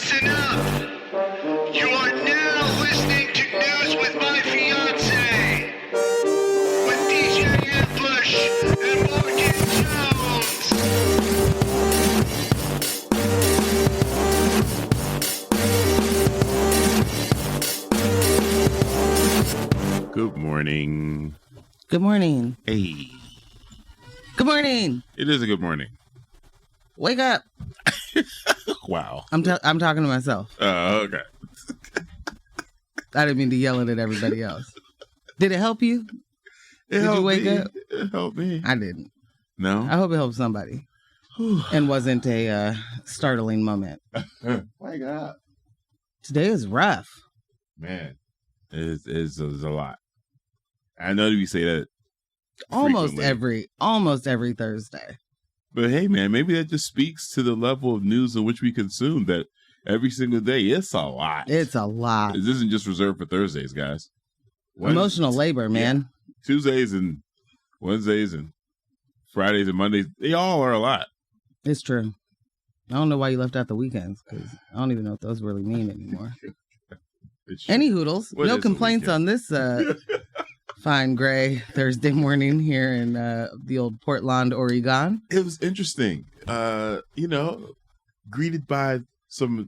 Listen up! You are now listening to News with My Fiancé with DJ Ambush and Morgan Jones. Good morning. Good morning. Hey. Good morning. It is a good morning. Wake up. Wow. I'm talking to myself. Oh, okay. I didn't mean to yell it at everybody else. Did it help you? Did you wake up? It helped me. I didn't. No? I hope it helped somebody. And wasn't a startling moment. Wake up. Today is rough. Man, it is a lot. I know that we say that almost frequently. every Thursday. But hey, man, maybe that just speaks to the level of news in which we consume that every single day. It's a lot. It's a lot. This isn't just reserved for Thursdays, guys. Emotional labor, man. Yeah. Tuesdays and Wednesdays and Fridays and Mondays, they all are a lot. It's true. I don't know why you left out the weekends, because I don't even know what those really mean anymore. Any hoodles. No complaints on this fine gray Thursday morning here in the old Portland, Oregon. It was interesting. Greeted by some,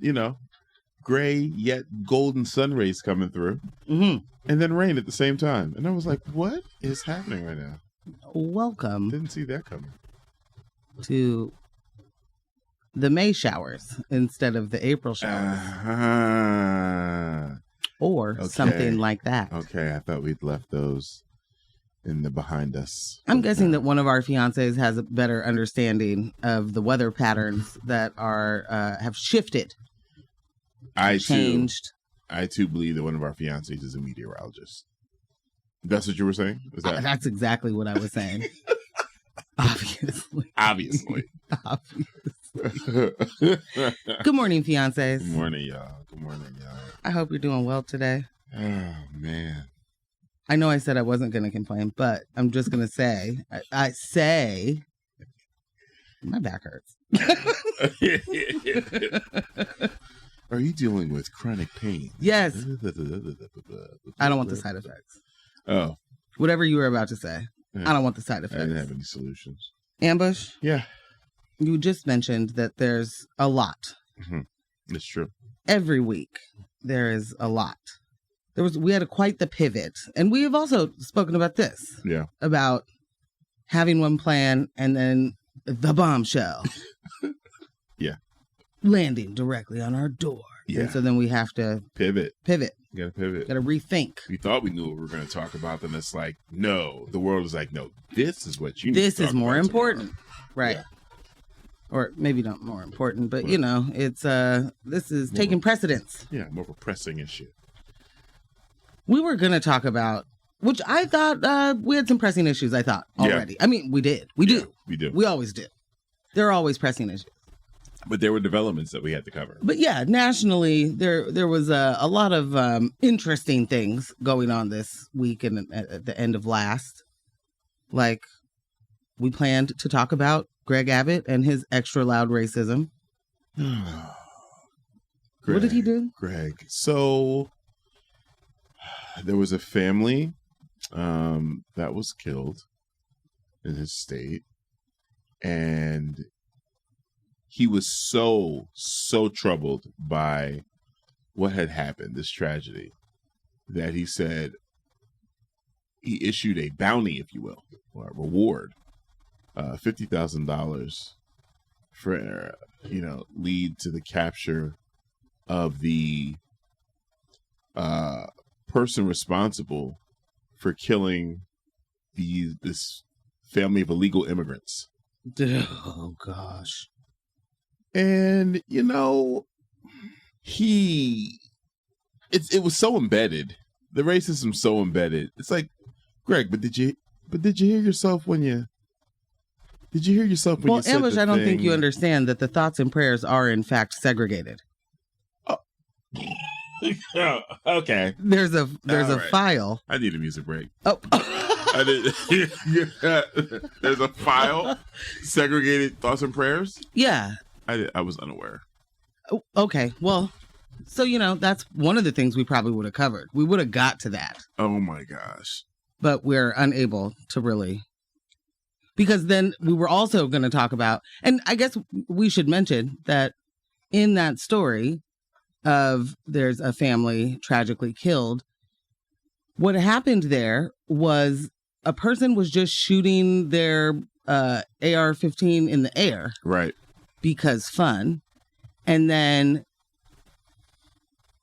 gray yet golden sun rays coming through. Mm-hmm. And then rain at the same time. And I was like, what is happening right now? Welcome. Didn't see that coming. To the May showers instead of the April showers. Or something like that. Okay, I thought we'd left those in the behind us. I'm guessing that one of our fiancés has a better understanding of the weather patterns that are have shifted. Changed. I too believe that one of our fiancés is a meteorologist. That's what you were saying? That's exactly what I was saying. Obviously. Obviously. Good morning, fiancés. Good morning, y'all. Good morning, y'all. I hope you're doing well today. Oh, man. I know I said I wasn't going to complain, but I'm just going to say, I say, my back hurts. Are you dealing with chronic pain? Yes. I don't want the side effects. Oh. Whatever you were about to say. Yeah. I don't want the side effects. I didn't have any solutions. Ambush? Yeah. You just mentioned that there's a lot. Mm-hmm. It's true. Every week, there is a lot. We had quite the pivot. And we have also spoken about this. Yeah. About having one plan and then the bombshell. Yeah. Landing directly on our door. Yeah. And so then we have to pivot. You gotta pivot. Gotta rethink. We thought we knew what we were going to talk about, then it's like, no. The world is like, no, this is what you need This to talk is more about important. tomorrow. Right. Yeah. Or maybe not more important, but it's this is taking precedence. Yeah, more of a pressing issue. We were going to talk about, which I thought we had some pressing issues, I thought, already. Yeah. I mean, we did. We do. We do. We always do. There are always pressing issues. But there were developments that we had to cover. But yeah, nationally, there was a lot of interesting things going on this week and at the end of last. Like, we planned to talk about Greg Abbott and his extra loud racism. What did he do? Greg. So, there was a family that was killed in his state. And he was so troubled by what had happened, this tragedy, that he said he issued a bounty, if you will, or a reward, $50,000 for, lead to the capture of the person responsible for killing this family of illegal immigrants. Oh, gosh. And, it was so embedded. The racism so embedded. It's like, Greg, but did you hear yourself when you you said Ambush, I don't thing? think you understand that the thoughts and prayers are in fact segregated. Oh. Okay. There's a file. I need a music break. Oh. There's a file, segregated thoughts and prayers. Yeah. I was unaware. Okay, well, so, that's one of the things we probably would have covered. We would have got to that. Oh, my gosh. But we're unable to really. Because then we were also going to talk about, and I guess we should mention that in that story of there's a family tragically killed, what happened there was a person was just shooting their AR-15 in the air. Right. Because fun. And then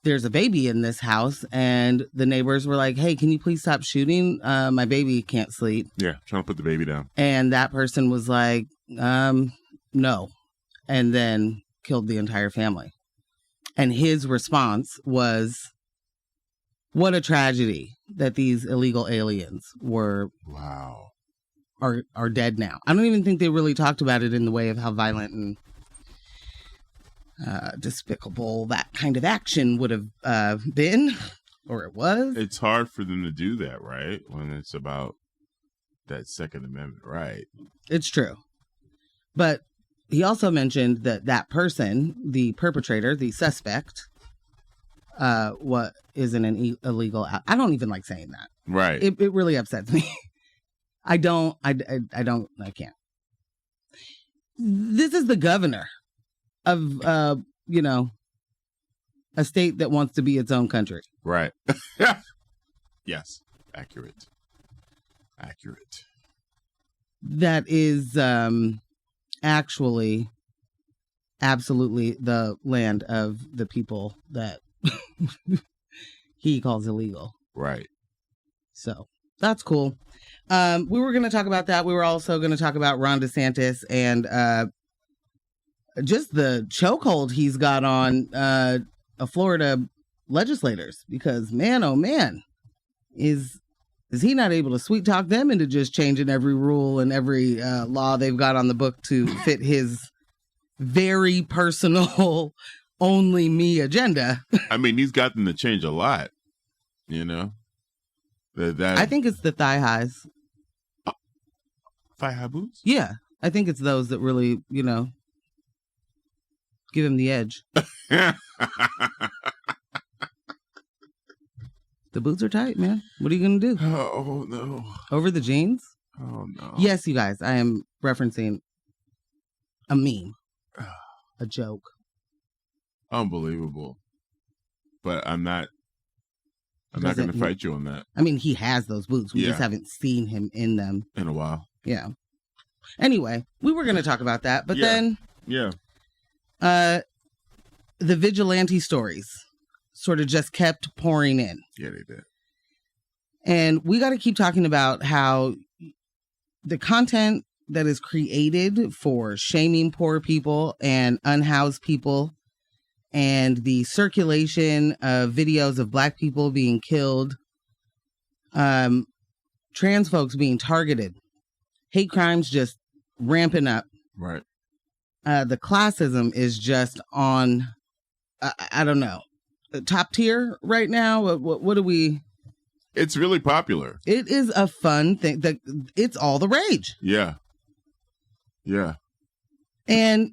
there's a baby in this house and the neighbors were like, hey, can you please stop shooting? My baby can't sleep. Yeah, trying to put the baby down. And that person was like, no. And then killed the entire family. And his response was, what a tragedy that these illegal aliens are dead now. I don't even think they really talked about it in the way of how violent and despicable that kind of action would have been, or it was. It's hard for them to do that, right? When it's about that Second Amendment, right? It's true. But he also mentioned that person, the perpetrator, the suspect, what is an illegal. I don't even like saying that. Right. It really upsets me. I can't. This is the governor of, a state that wants to be its own country. Right. Yes. Accurate. That is actually absolutely the land of the people that he calls illegal. Right. So that's cool. We were going to talk about that. We were also going to talk about Ron DeSantis and just the chokehold he's got on Florida legislators, because man, oh man, is he not able to sweet talk them into just changing every rule and every law they've got on the book to fit his very personal, only me agenda. I mean, he's gotten to change a lot, I think it's the thigh highs. Thigh high boots? Yeah, I think it's those that really, give him the edge. The boots are tight, man. What are you going to do? Oh, no. Over the jeans? Oh, no. Yes, you guys, I am referencing a meme. A joke. Unbelievable. But I'm not going to fight you on that. I mean, he has those boots. We just haven't seen him in them. In a while. Yeah. Anyway, we were going to talk about that, but then... Yeah. The vigilante stories sort of just kept pouring in. Yeah, they did. And we got to keep talking about how the content that is created for shaming poor people and unhoused people, and the circulation of videos of Black people being killed, trans folks being targeted, hate crimes just ramping up. Right. The classism is just on, I don't know, top tier right now. What do we... It's really popular. It is a fun thing. It's all the rage. Yeah. Yeah. And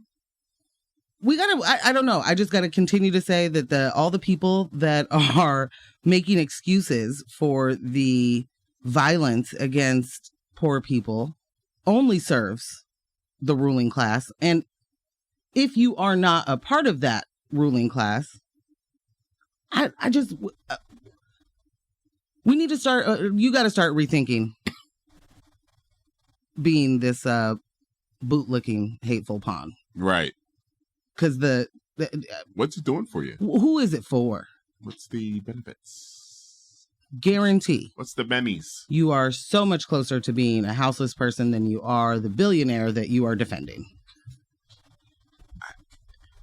we got to, I don't know. I just got to continue to say that all the people that are making excuses for the violence against poor people only serves the ruling class. And if you are not a part of that ruling class, I just, we need to start, you got to start rethinking being this bootlicking, hateful pawn. Right. Because what's it doing for you? Who is it for? What's the benefits? Guarantee. What's the bennies? You are so much closer to being a houseless person than you are the billionaire that you are defending.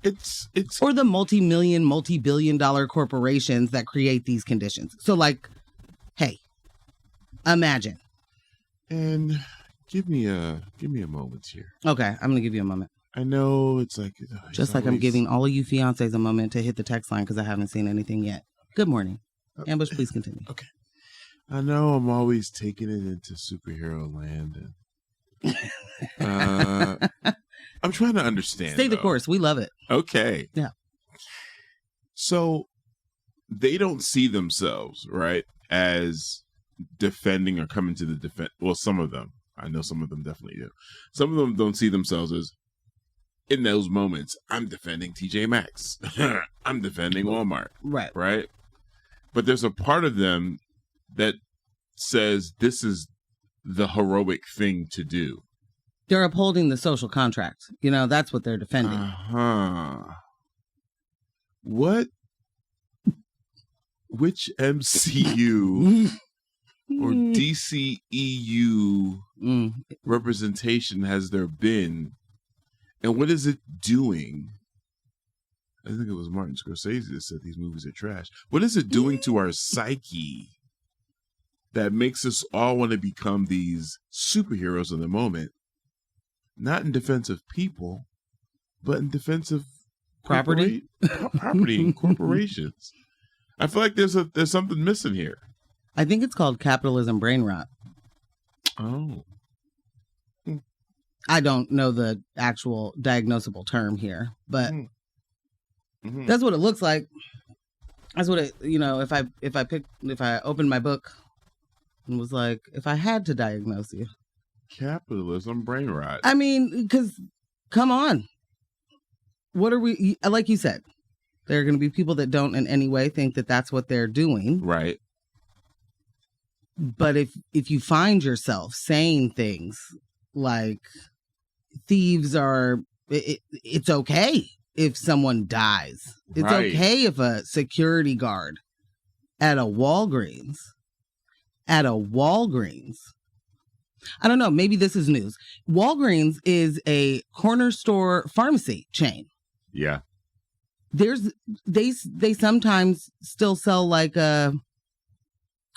It's or the multi-billion-dollar corporations that create these conditions. So, like, hey, imagine. And give me a moment here. Okay, I'm gonna give you a moment. I know it's like just like I'm giving all of you fiancés a moment to hit the text line because I haven't seen anything yet. Good morning, Ambush. Please continue. Okay. I know I'm always taking it into superhero land, and I'm trying to understand. Stay the course. We love it. Okay. Yeah. So they don't see themselves, right, as defending or coming to the defense. Well, some of them. I know some of them definitely do. Some of them don't see themselves as, in those moments, I'm defending TJ Maxx. I'm defending Walmart. Right. Right? But there's a part of them that says this is the heroic thing to do. They're upholding the social contract. You know, that's what they're defending. Which MCU or DCEU representation has there been? And what is it doing? I think it was Martin Scorsese that said these movies are trash. What is it doing to our psyche that makes us all want to become these superheroes in the moment? Not in defense of people, but in defense of property and corporations. I feel like there's something missing here. I think it's called capitalism brain rot. Oh. I don't know the actual diagnosable term here, but that's what it looks like. That's what it, you know, if I opened my book and was like, if I had to diagnose you. Capitalism brain rot. I mean, because, come on. What are we, like you said, there are going to be people that don't in any way think that that's what they're doing. Right. But if you find yourself saying things like thieves are, it's okay if someone dies. It's okay if a security guard at a Walgreens, I don't know, maybe this is news. Walgreens is a corner store pharmacy chain. Yeah. They sometimes still sell like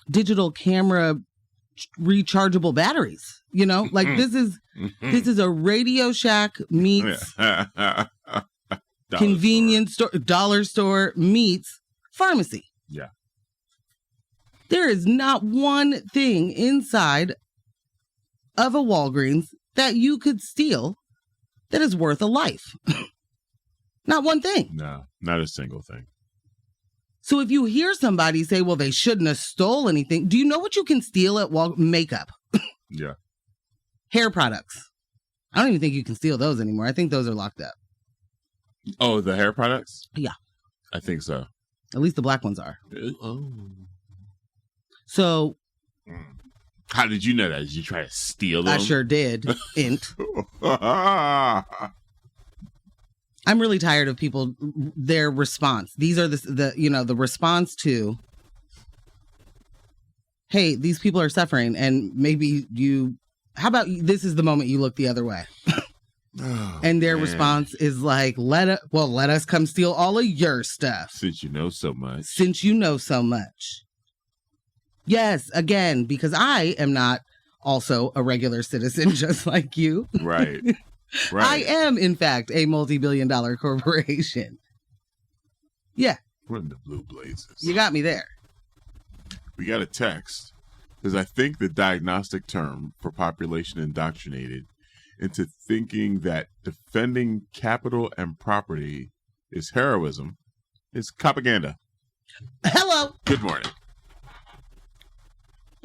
digital camera rechargeable batteries, you know? Like this is a Radio Shack meets convenience store, dollar store meets pharmacy. Yeah. There is not one thing inside of a Walgreens that you could steal that is worth a life. Not one thing. No, not a single thing. So if you hear somebody say, well, they shouldn't have stole anything, do you know what you can steal at makeup? Yeah. Hair products. I don't even think you can steal those anymore. I think those are locked up. Oh, the hair products? Yeah. I think so. At least the black ones are. Oh. So. How did you know that? Did you try to steal them? I sure did. Int. I'm really tired of people, their response. These are the response to, hey, these people are suffering, and maybe how about this is the moment you look the other way? And their response is like, let us come steal all of your stuff. Since you know so much. Yes, again, because I am not also a regular citizen just like you. Right. Right. I am, in fact, a multi-billion-dollar corporation. Yeah. We're in the blue blazes. You got me there. We got a text, because I think the diagnostic term for population indoctrinated into thinking that defending capital and property is heroism is copaganda. Hello. Good morning.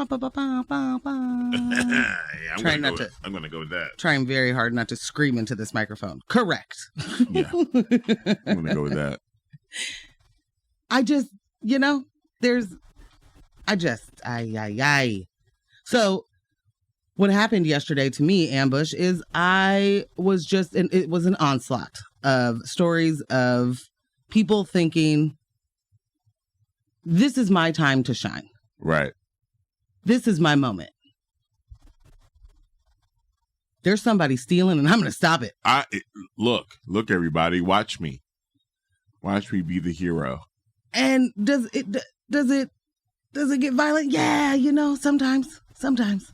I'm I'm gonna go with that. Trying very hard not to scream into this microphone. Correct. Yeah. I'm gonna go with that. So what happened yesterday to me, Ambush, is I was it was an onslaught of stories of people thinking, this is my time to shine. Right. This is my moment. There's somebody stealing and I'm going to stop it. Look, everybody, watch me. Watch me be the hero. And does it get violent? Yeah, sometimes,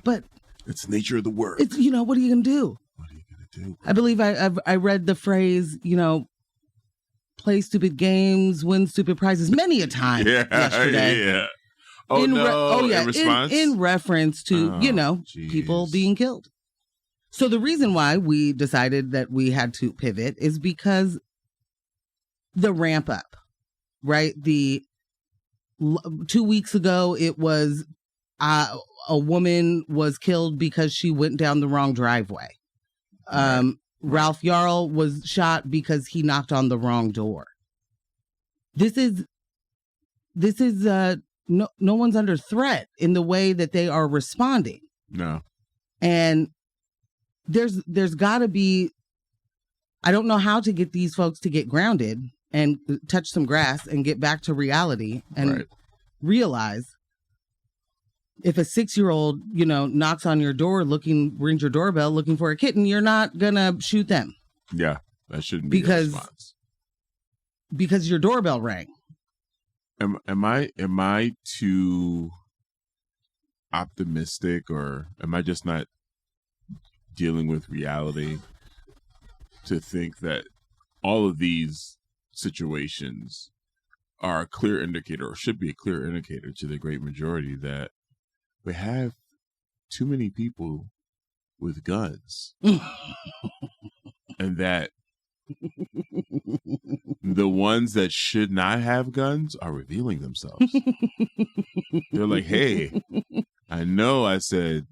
but it's the nature of the work. It's, what are you going to do? What are you going to do? I believe I read the phrase, play stupid games, win stupid prizes many a time yesterday. Yeah. In response? In reference to, people being killed. So the reason why we decided that we had to pivot is because the ramp up right? 2 weeks ago, it was a woman was killed because she went down the wrong driveway. Ralph Yarl was shot because he knocked on the wrong door. This is no one's under threat in the way that they are responding. No. And there's got to be, I don't know how to get these folks to get grounded and touch some grass and get back to reality and realize if a 6-year-old, knocks on your door rings your doorbell looking for a kitten, you're not gonna shoot them. Yeah, that shouldn't be the response. Because your doorbell rang. Am I too optimistic, or am I just not dealing with reality to think that all of these situations are a clear indicator, or should be a clear indicator to the great majority, that we have too many people with guns and that the ones that should not have guns are revealing themselves. They're like, hey, I know I said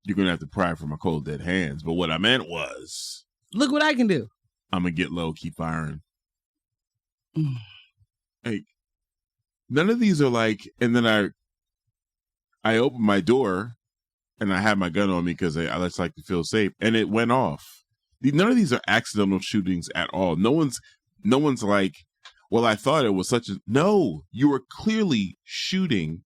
you're going to have to pry from my cold dead hands, but what I meant was, look what I can do. I'm going to get low, keep firing. Like, none of these are like, and then I opened my door and I had my gun on me because I just like to feel safe, and it went off. None of these are accidental shootings at all. No one's like, well, I thought it was such a... No, you were clearly shooting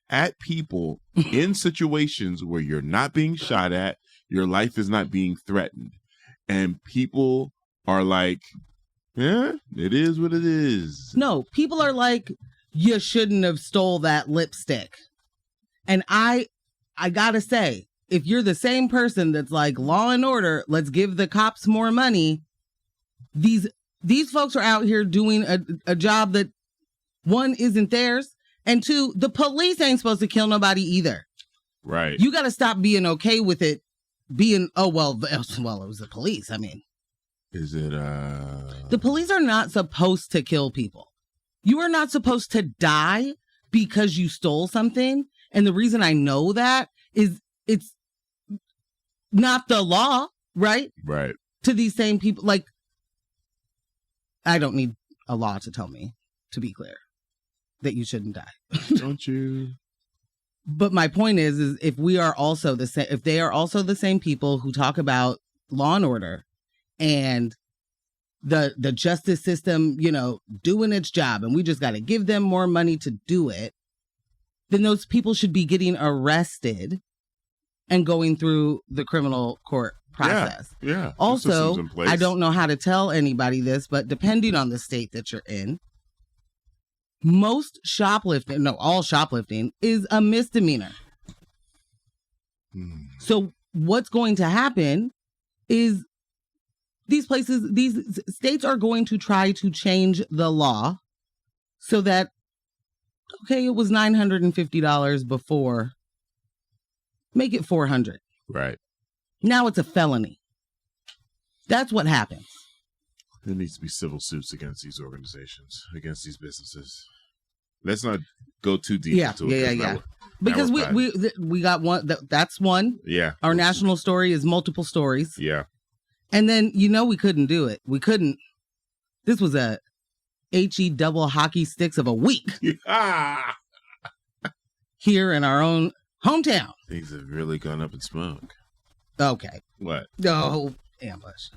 at people in situations where you're not being shot at, your life is not being threatened. And people are like, yeah, it is what it is. No, people are like, you shouldn't have stole that lipstick. And I gotta say, if you're the same person that's like, law and order, let's give the cops more money, these folks are out here doing a job that, one, isn't theirs, and two, the police ain't supposed to kill nobody either. Right. You got to stop being okay with it being, it was the police. I mean, is it the police are not supposed to kill people. You are not supposed to die because you stole something. And the reason I know that is it's not the law, right? Right. To these same people. Like, I don't need a law to tell me, to be clear, that you shouldn't die. Don't you? But my point is if we are also the same, if they are also the same people who talk about law and order and the justice system, doing its job, and we just got to give them more money to do it, then those people should be getting arrested and going through the criminal court process. Yeah. Also, I don't know how to tell anybody this, but depending on the state that you're in, all shoplifting is a misdemeanor. So what's going to happen is these states are going to try to change the law so that, okay, it was $950 before, make it $400. Right. Now it's a felony. That's what happens. There needs to be civil suits against these organizations, against these businesses. Let's not go too deep into it. Yeah. Because we got one. That's one. Yeah. Our national story is multiple stories. Yeah. And then, we couldn't do it. We couldn't. This was a HE double hockey sticks of a week. Here in our own hometown. Things have really gone up in smoke. Okay. What? Oh, ambush.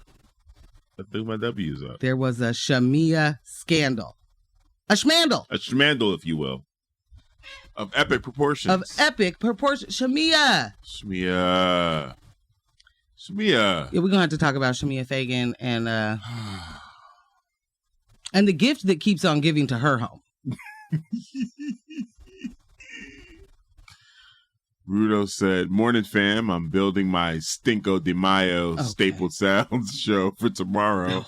I threw my W's up. There was a Shemia scandal. A Shmandal. A Shmandal, if you will. Of epic proportions. Shemia. Yeah, we're going to have to talk about Shemia Fagan and the gift that keeps on giving to her home. Rudo said, "Morning fam, I'm building my Stinco de Mayo stapled sounds show for tomorrow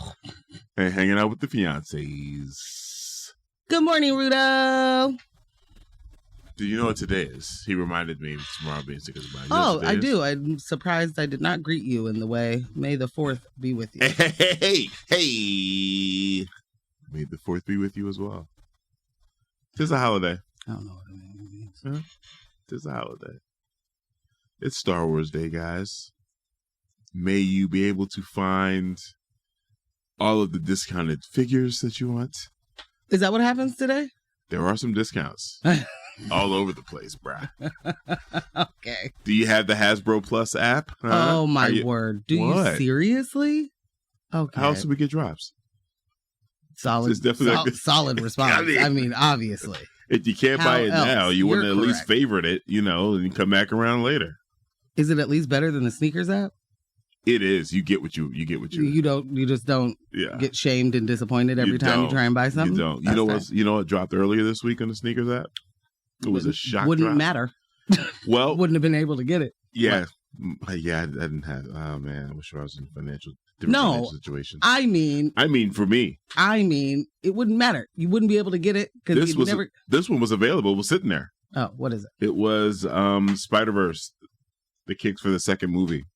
and hanging out with the fiancés." Good morning, Rudo. Do you know what today is? He reminded me tomorrow being Stinco de Mayo. Oh, I do. I'm surprised I did not greet you in the way. May the 4th be with you. Hey. May the 4th be with you as well. 'Tis a holiday. I don't know what it means. Huh? 'Tis a holiday. It's Star Wars Day, guys. May you be able to find all of the discounted figures that you want. Is that what happens today? There are some discounts all over the place, bruh. Okay. Do you have the Hasbro Plus app? Oh, my word. Do you seriously? Okay. How else do we get drops? Solid. It's definitely solid response. I mean, obviously. If you can't buy it now, you wouldn't at least correct. favorite it, and come back around later. Is it at least better than the sneakers app? It is. You get what you. You just don't get shamed and disappointed every time you try and buy something. You don't. You know what dropped earlier this week on the sneakers app? It was a shock. Wouldn't drop. matter. Well, wouldn't have been able to get it. Yeah. Yeah, I didn't have. Oh man, I wish I was in financial situations. I mean, for me. It wouldn't matter. You wouldn't be able to get it because this one was available. It was sitting there. Oh, what is it? It was Spider-Verse, the kicks for the second movie.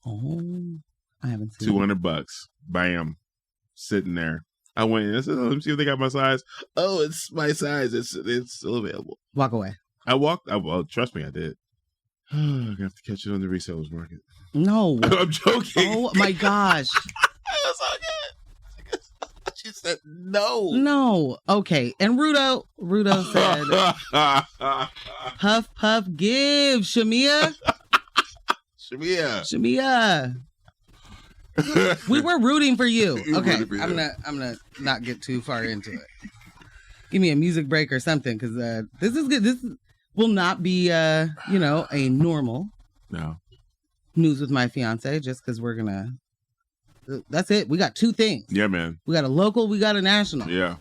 Oh, I haven't seen $200. Bam, sitting there. I went in. I said, "Let me see if they got my size." Oh, it's my size. It's still available. Walk away. I walked. Well, trust me, I did. I'm gonna have to catch it on the resellers market. No, I'm joking. Oh my gosh, that was so good. She said no. No. Okay. And Rudo said, "Huff Huff, give Shemia." Shemia. We were rooting for you. Okay, I'm gonna not get too far into it. Give me a music break or something, because this is good. This will not be a normal news with my fiance, just because we're gonna. That's it. We got two things. Yeah, man. We got a local. We got a national. Yeah.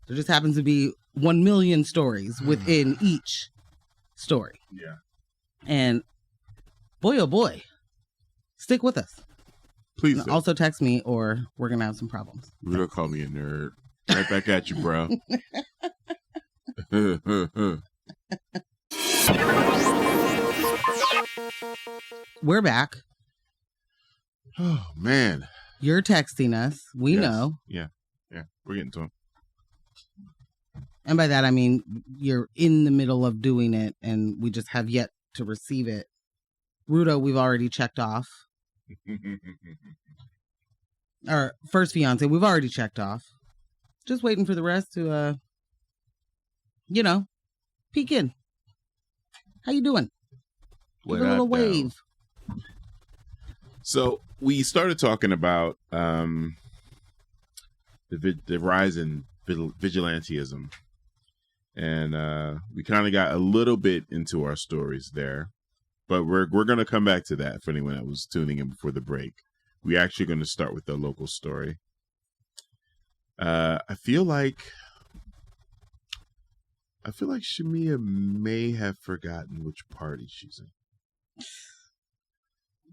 There just happens to be 1 million stories within each story. Yeah. And boy, oh boy, stick with us. Please. Also text me, or we're going to have some problems. Rudo call me a nerd. Right back at you, bro. We're back. Oh, man. You're texting us. We know. Yeah. We're getting to them. And by that, I mean, you're in the middle of doing it, and we just have yet to receive it. Rudo, we've already checked off. Our first fiance, we've already checked off. Just waiting for the rest to, peek in. How you doing? Give a little wave. So we started talking about the rise in vigilantism, and we kind of got a little bit into our stories there. But we're going to come back to that for anyone that was tuning in before the break. We're actually going to start with the local story. I feel like Shemia may have forgotten which party she's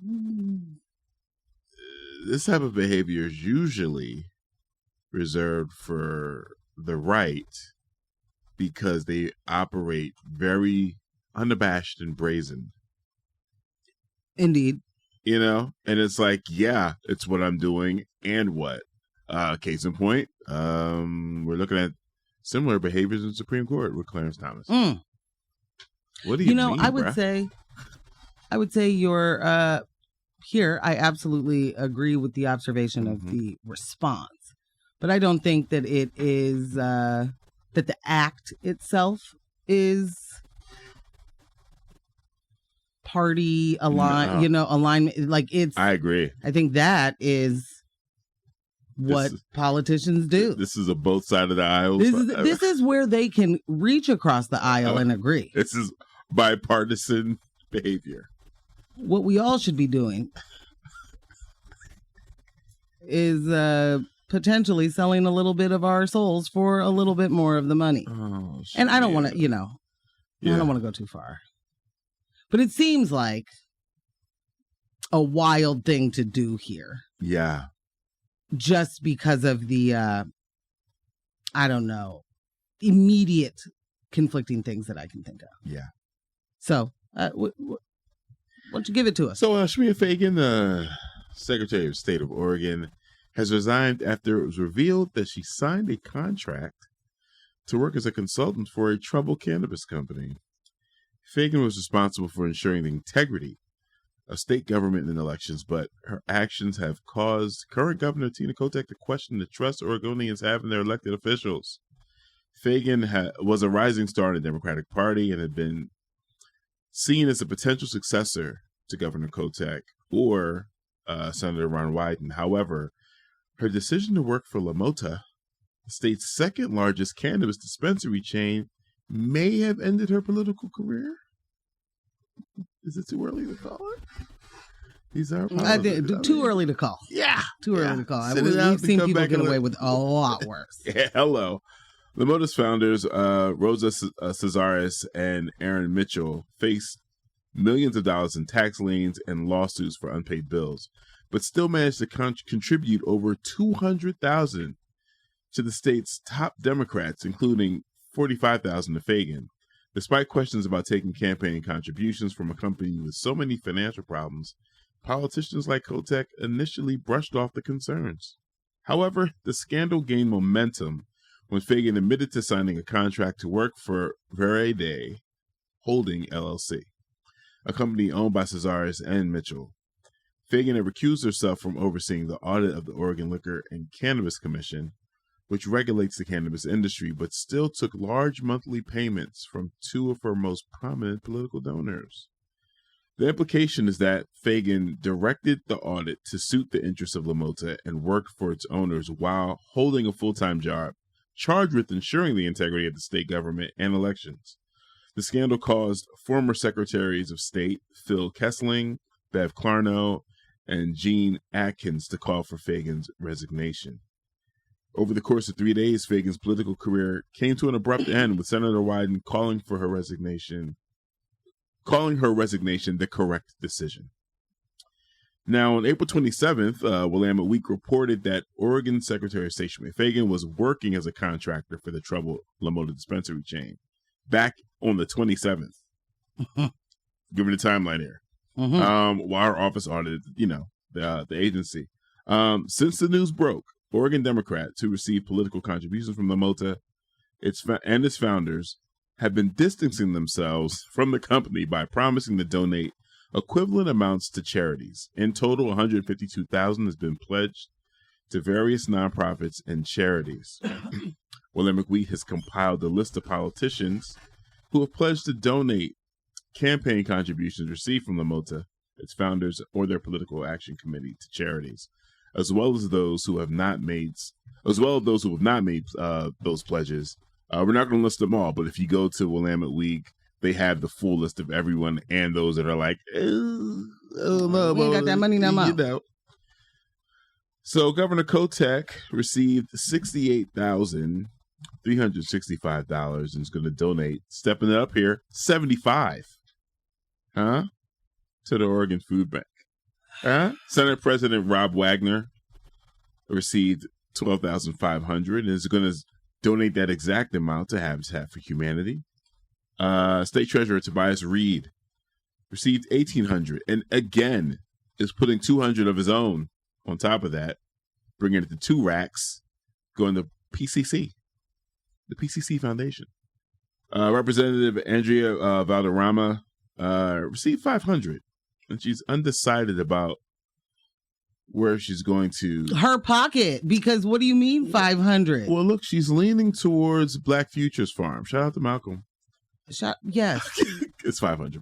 in. This type of behavior is usually reserved for the right because they operate very unabashed and brazen. Indeed. And it's like, yeah, it's what I'm doing. And what? Case in point, we're looking at similar behaviors in Supreme Court with Clarence Thomas. What do you mean, I would say you're here. I absolutely agree with the observation of the response, but I don't think that it is that the act itself is party alignment. Like I agree. I think that is what politicians do. This is a both side of the aisle. This is where they can reach across the aisle and agree. This is bipartisan behavior. What we all should be doing is potentially selling a little bit of our souls for a little bit more of the money. Oh, and I don't want to, I don't want to go too far. But it seems like a wild thing to do here. Yeah. Just because of the, immediate conflicting things that I can think of. Yeah. So, why don't you give it to us? So, Shmia Fagan, the Secretary of State of Oregon, has resigned after it was revealed that she signed a contract to work as a consultant for a troubled cannabis company. Fagan was responsible for ensuring the integrity of state government and elections, but her actions have caused current Governor Tina Kotek to question the trust Oregonians have in their elected officials. Fagan was a rising star in the Democratic Party and had been seen as a potential successor to Governor Kotek or Senator Ron Wyden. However, her decision to work for La Mota, the state's second largest cannabis dispensary chain, may have ended her political career. Is it too early to call it? These are too early to call. Yeah, too early to call. We've seen people get away with a lot worse. Yeah, hello. La Mota's founders, Rosa Cesares and Aaron Mitchell, faced millions of dollars in tax liens and lawsuits for unpaid bills, but still managed to contribute over $200,000 to the state's top Democrats, including $45,000 to Fagan. Despite questions about taking campaign contributions from a company with so many financial problems, politicians like Kotek initially brushed off the concerns. However, the scandal gained momentum when Fagan admitted to signing a contract to work for Verede Holding LLC, a company owned by Cesares and Mitchell. Fagan had recused herself from overseeing the audit of the Oregon Liquor and Cannabis Commission, which regulates the cannabis industry, but still took large monthly payments from two of her most prominent political donors. The implication is that Fagan directed the audit to suit the interests of La Mota and worked for its owners while holding a full-time job, charged with ensuring the integrity of the state government and elections. The scandal caused former Secretaries of State Phil Kessling, Bev Clarno, and Gene Atkins to call for Fagan's resignation. Over the course of 3 days, Fagan's political career came to an abrupt end, with Senator Wyden calling her resignation the correct decision. Now, on April 27th, Willamette Week reported that Oregon Secretary of State Shemia Fagan was working as a contractor for the troubled La Mota dispensary chain back on the 27th. Give me the timeline here. While her office audited, the agency. Since the news broke, Oregon Democrats who received political contributions from La Mota and its founders have been distancing themselves from the company by promising to donate equivalent amounts to charities. In total, $152,000 has been pledged to various nonprofits and charities. Willamette Week has compiled a list of politicians who have pledged to donate campaign contributions received from La Mota, its founders, or their political action committee to charities, as well as those who have not made those pledges. We're not going to list them all, but if you go to Willamette Week, they have the full list of everyone and those that are like, we ain't got that money no more. So Governor Kotek received $68,365 and is going to donate, stepping it up here, $75,000, to the Oregon Food Bank. Senate President Rob Wagner received $12,500 and is going to donate that exact amount to Habitat for Humanity. State Treasurer Tobias Reed received $1,800 and again is putting $200 of his own on top of that, bringing it to 2 racks, going to PCC, the PCC Foundation. Representative Andrea Valderrama received $500, and she's undecided about where she's going to. Her pocket, because what do you mean 500? Well, look, she's leaning towards Black Futures Farm. Shout out to Malcolm. Yes. It's $500.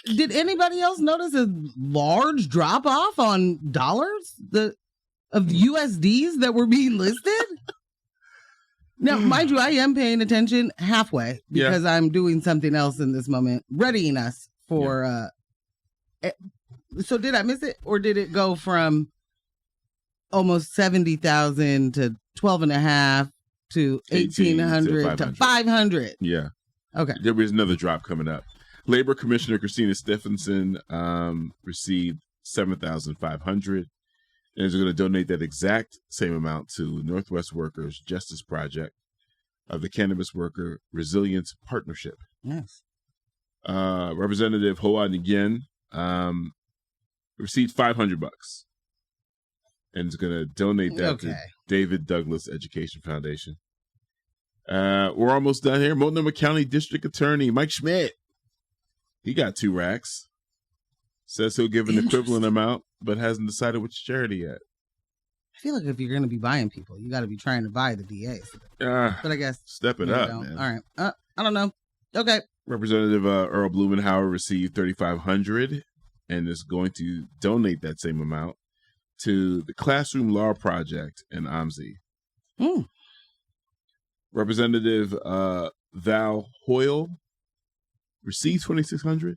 Did anybody else notice a large drop off on dollars of USDs that were being listed? Now, mind you, I am paying attention halfway because I'm doing something else in this moment, readying us for. So did I miss it, or did it go from almost 70,000 to 12.5 to 1,800 to 500? Yeah. Okay. There was another drop coming up. Labor Commissioner Christina Stephenson received $7,500 and is going to donate that exact same amount to Northwest Workers Justice Project of the Cannabis Worker Resilience Partnership. Yes. Representative Hoa Nguyen received $500 and is going to donate that to David Douglas Education Foundation. We're almost done here. Multnomah County District Attorney Mike Schmidt. He got 2 racks. Says he'll give an equivalent amount, but hasn't decided which charity yet. I feel like if you're going to be buying people, you got to be trying to buy the DAs. But I guess step it up, man. All right. I don't know. Okay. Representative Earl Blumenauer received $3,500 and is going to donate that same amount to the Classroom Law Project in OMSI. Representative Val Hoyle received $2,600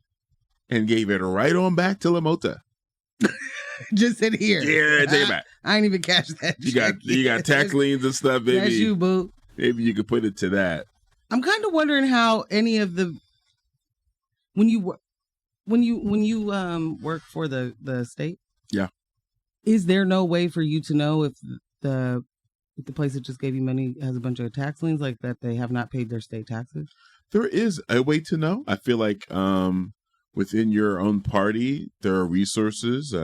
and gave it right on back to LaMota. Just in here. Yeah, take it back. I ain't even catch that. You got tax liens and stuff, baby. That's you, boo. Maybe you could put it to that. I'm kind of wondering how any of the when you work for the state. Yeah. Is there no way for you to know if the place that just gave you money has a bunch of tax liens, like that they have not paid their state taxes? There is a way to know. I feel like within your own party, there are resources,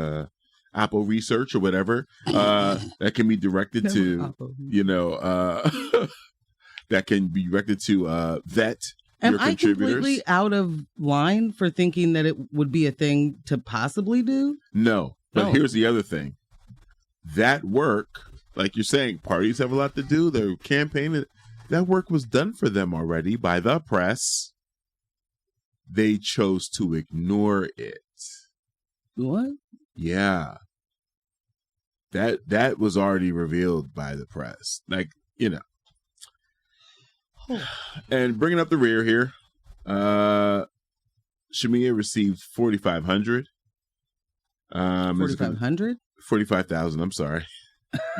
Apple Research or whatever, that can be directed to, that can be directed to vet your contributors. Am I completely out of line for thinking that it would be a thing to possibly do? No, but here's the other thing. That work, like you're saying, parties have a lot to do. They're campaigning. That work was done for them already by the press. They chose to ignore it. What? Yeah. That was already revealed by the press. Like, And bringing up the rear here, Shemia received $4,500. 4,500? 45,000. I'm sorry.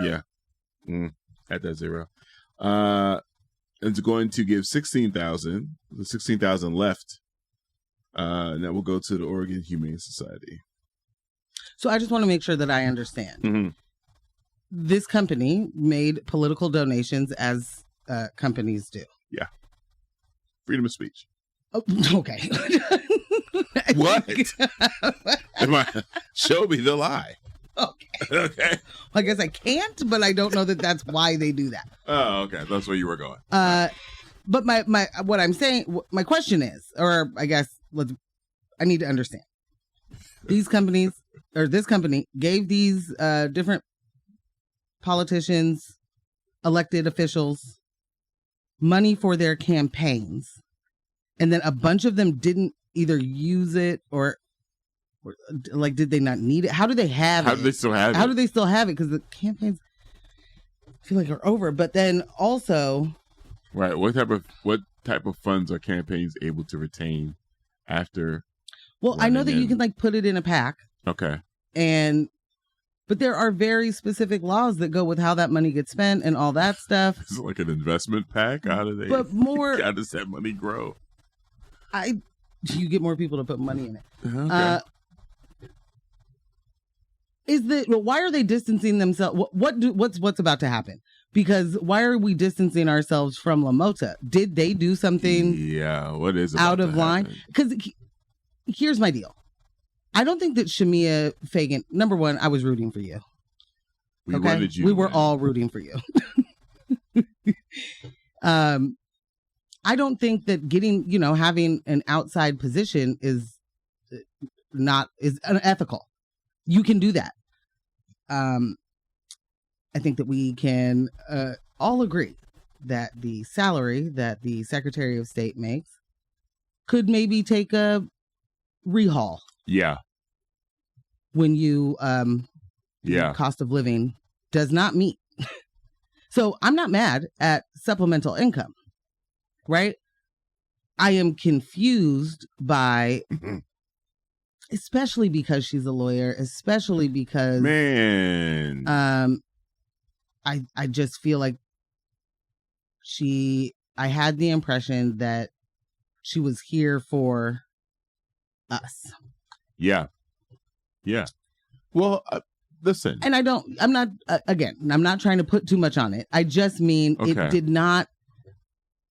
Yeah. At that zero. It's going to give 16,000. The 16,000 left. And that will go to the Oregon Humane Society. So I just want to make sure that I understand. Mm-hmm. This company made political donations as companies do. Yeah. Freedom of speech. Oh, okay. What? Show me the lie. Okay. Well, I guess I can't, but I don't know that that's why they do that. Oh, okay. That's where you were going. But what I'm saying, my question is, or I guess I need to understand. These companies, or this company, gave these different politicians, elected officials, money for their campaigns, and then a bunch of them didn't either use it or like, did they not need it? How do they have it? How do they still have it? How do they still have it? Because the campaigns, I feel like, are over. But then also, right? What type of funds are campaigns able to retain after? Well, I know that you can like put it in a PAC. Okay. But there are very specific laws that go with how that money gets spent and all that stuff. Is it like an investment PAC? How do they? But more. How does that money grow? You get more people to put money in it. Okay. Why are they distancing themselves? What's about to happen? Because why are we distancing ourselves from LaMota? Did they do something? Yeah, what is out of line? Because here's my deal. I don't think that Shemia Fagan. Number one, I was rooting for you. Okay, we were all rooting for you. I don't think that having an outside position is unethical. You can do that. I think that we can all agree that the salary that the Secretary of State makes could maybe take a rehaul. Yeah. When the cost of living does not meet. So I'm not mad at supplemental income, right? I am confused by, especially because she's a lawyer, especially because, man, I just feel like I had the impression that she was here for us. Yeah. Yeah. Well, listen. And I'm not trying to put too much on it. I just mean It did not.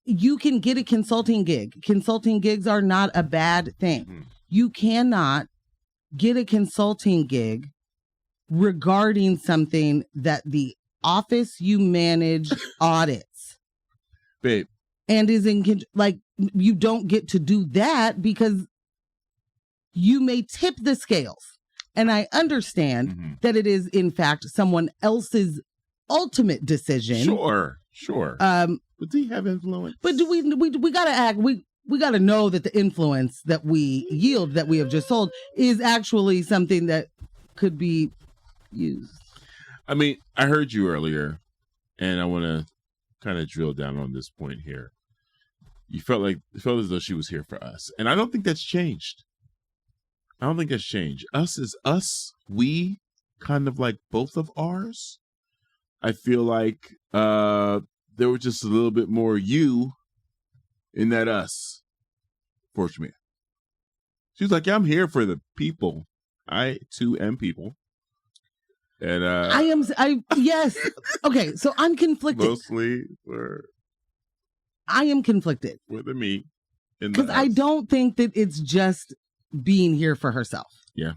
You can get a consulting gig. Consulting gigs are not a bad thing. Mm-hmm. You cannot get a consulting gig regarding something that the office you manage audits. Babe. And is you don't get to do that because you may tip the scales. And I understand that it is, in fact, someone else's ultimate decision. Sure. But do you have influence? But do we gotta act, we gotta know that the influence that we yield, that we have just sold, is actually something that could be used. I mean, I heard you earlier, and I want to kind of drill down on this point here. You felt as though she was here for us. And I don't think that's changed. Us is us. We, kind of like both of ours. I feel like there was just a little bit more you in that us for Shemia. She was like, yeah, I'm here for the people. I, too, am people. And yes. Okay, so I'm conflicted. Mostly for... I am conflicted. With the me. Because I don't think that it's just being here for herself. Yeah.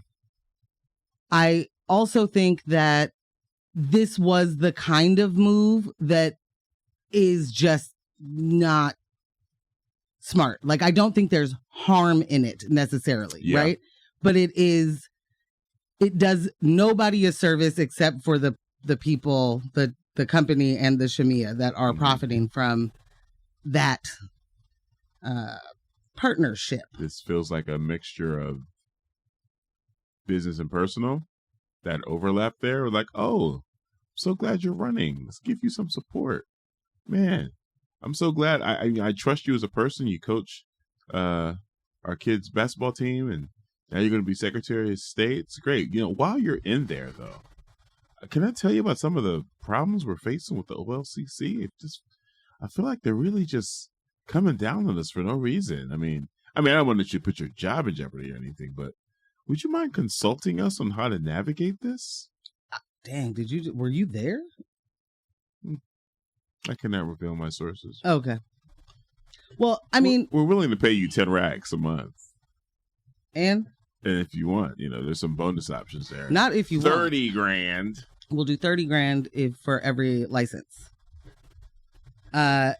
I also think that this was the kind of move that is just not smart. Like, I don't think there's harm in it necessarily, right? But it does nobody a service except for the people, the company and the Shemia that are profiting from that partnership. This feels like a mixture of business and personal. That overlap there. Like, oh, I'm so glad you're running. Let's give you some support. Man, I'm so glad. I trust you as a person. You coach our kids' basketball team, and now you're going to be Secretary of State. It's great. You know, while you're in there, though, can I tell you about some of the problems we're facing with the OLCC? I feel like they're really just coming down on us for no reason. I mean, I don't want that you put your job in jeopardy or anything, but would you mind consulting us on how to navigate this? Dang, were you there? I cannot reveal my sources. Okay. Well, I mean, we're willing to pay you 10 racks a month. And if you want, there's some bonus options there. Not if you 30 grand. We'll do 30 grand for every license. Hold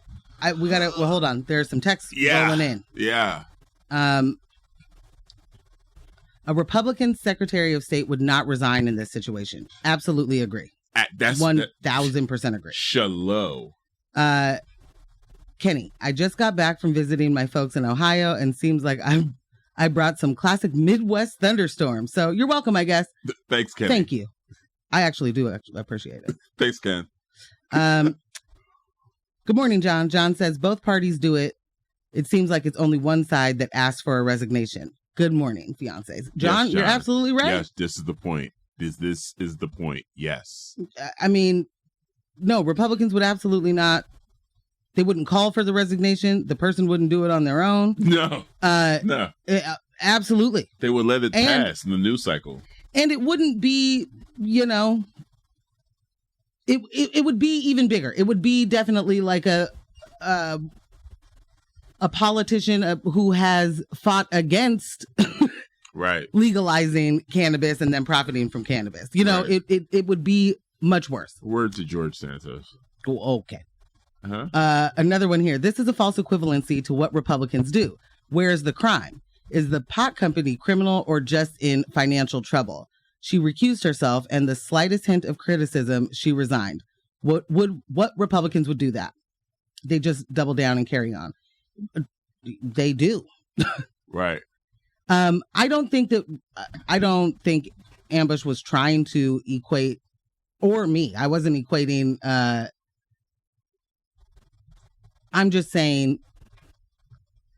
on. There's some text rolling in. Yeah. A Republican Secretary of State would not resign in this situation. Absolutely agree. That's 1,000% agree. Shallow. Kenny, I just got back from visiting my folks in Ohio, and seems like I brought some classic Midwest thunderstorms. So you're welcome, I guess. Thanks, Kenny. Thank you. I actually do appreciate it. Thanks, Ken. Good morning, John. John says both parties do it. It seems like it's only one side that asks for a resignation. Good morning, fiancés. John, you're absolutely right. Yes, this is the point. This is the point. Yes. I mean, no, Republicans would absolutely not. They wouldn't call for the resignation. The person wouldn't do it on their own. No. No. Absolutely. They would let it pass in the news cycle. And it wouldn't be, it would be even bigger. It would be definitely like a politician who has fought against right legalizing cannabis and then profiting from cannabis. It would be much worse. Word to George Santos. Oh, okay. Another one here. This is a false equivalency to what Republicans do. Where's the crime? Is the pot company criminal or just in financial trouble? She recused herself, and the slightest hint of criticism, she resigned. What Republicans would do that? They just double down and carry on. They do. Right. I don't think Ambush was trying to equate, or me. I wasn't equating. I'm just saying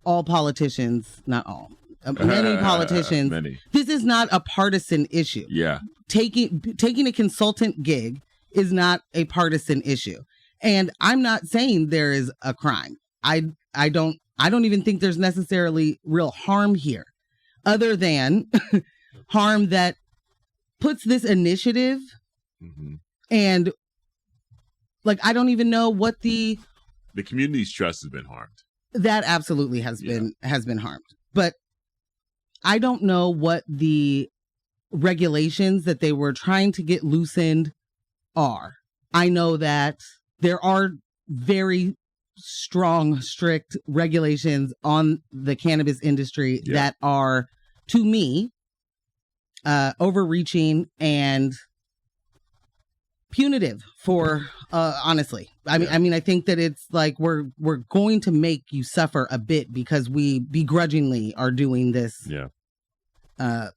all politicians, not all. Many politicians. This is not a partisan issue. Yeah. Taking a consultant gig is not a partisan issue. And I'm not saying there is a crime. I don't even think there's necessarily real harm here, other than harm that puts this initiative and I don't even know what the community's trust has been harmed. That absolutely has been harmed. But I don't know what the regulations that they were trying to get loosened are. I know that there are very strong, strict regulations on the cannabis industry that are, to me, overreaching and punitive for, honestly. I mean, I think that it's like we're going to make you suffer a bit because we begrudgingly are doing this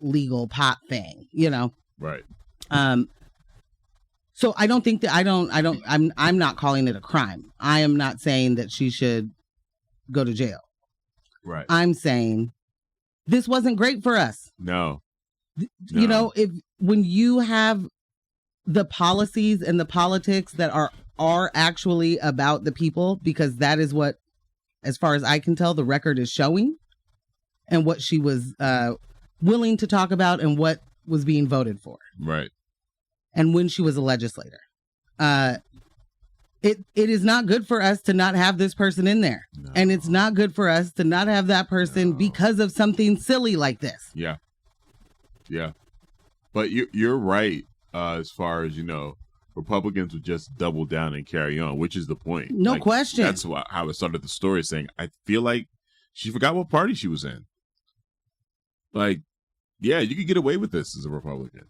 legal pot thing, you know? Right. So I don't think that I'm not calling it a crime. I am not saying that she should go to jail. Right. I'm saying this wasn't great for us. No. You know, when you have the policies and the politics that are actually about the people, because that is what, as far as I can tell, the record is showing, and what she was willing to talk about and what was being voted for. Right. And when she was a legislator. It is not good for us to not have this person in there. No. And it's not good for us to not have that person because of something silly like this. Yeah. Yeah. But you're right, as far as, you know, Republicans would just double down and carry on, which is the point. No question. That's how I started the story, saying, I feel like she forgot what party she was in. Like, yeah, you could get away with this as a Republican.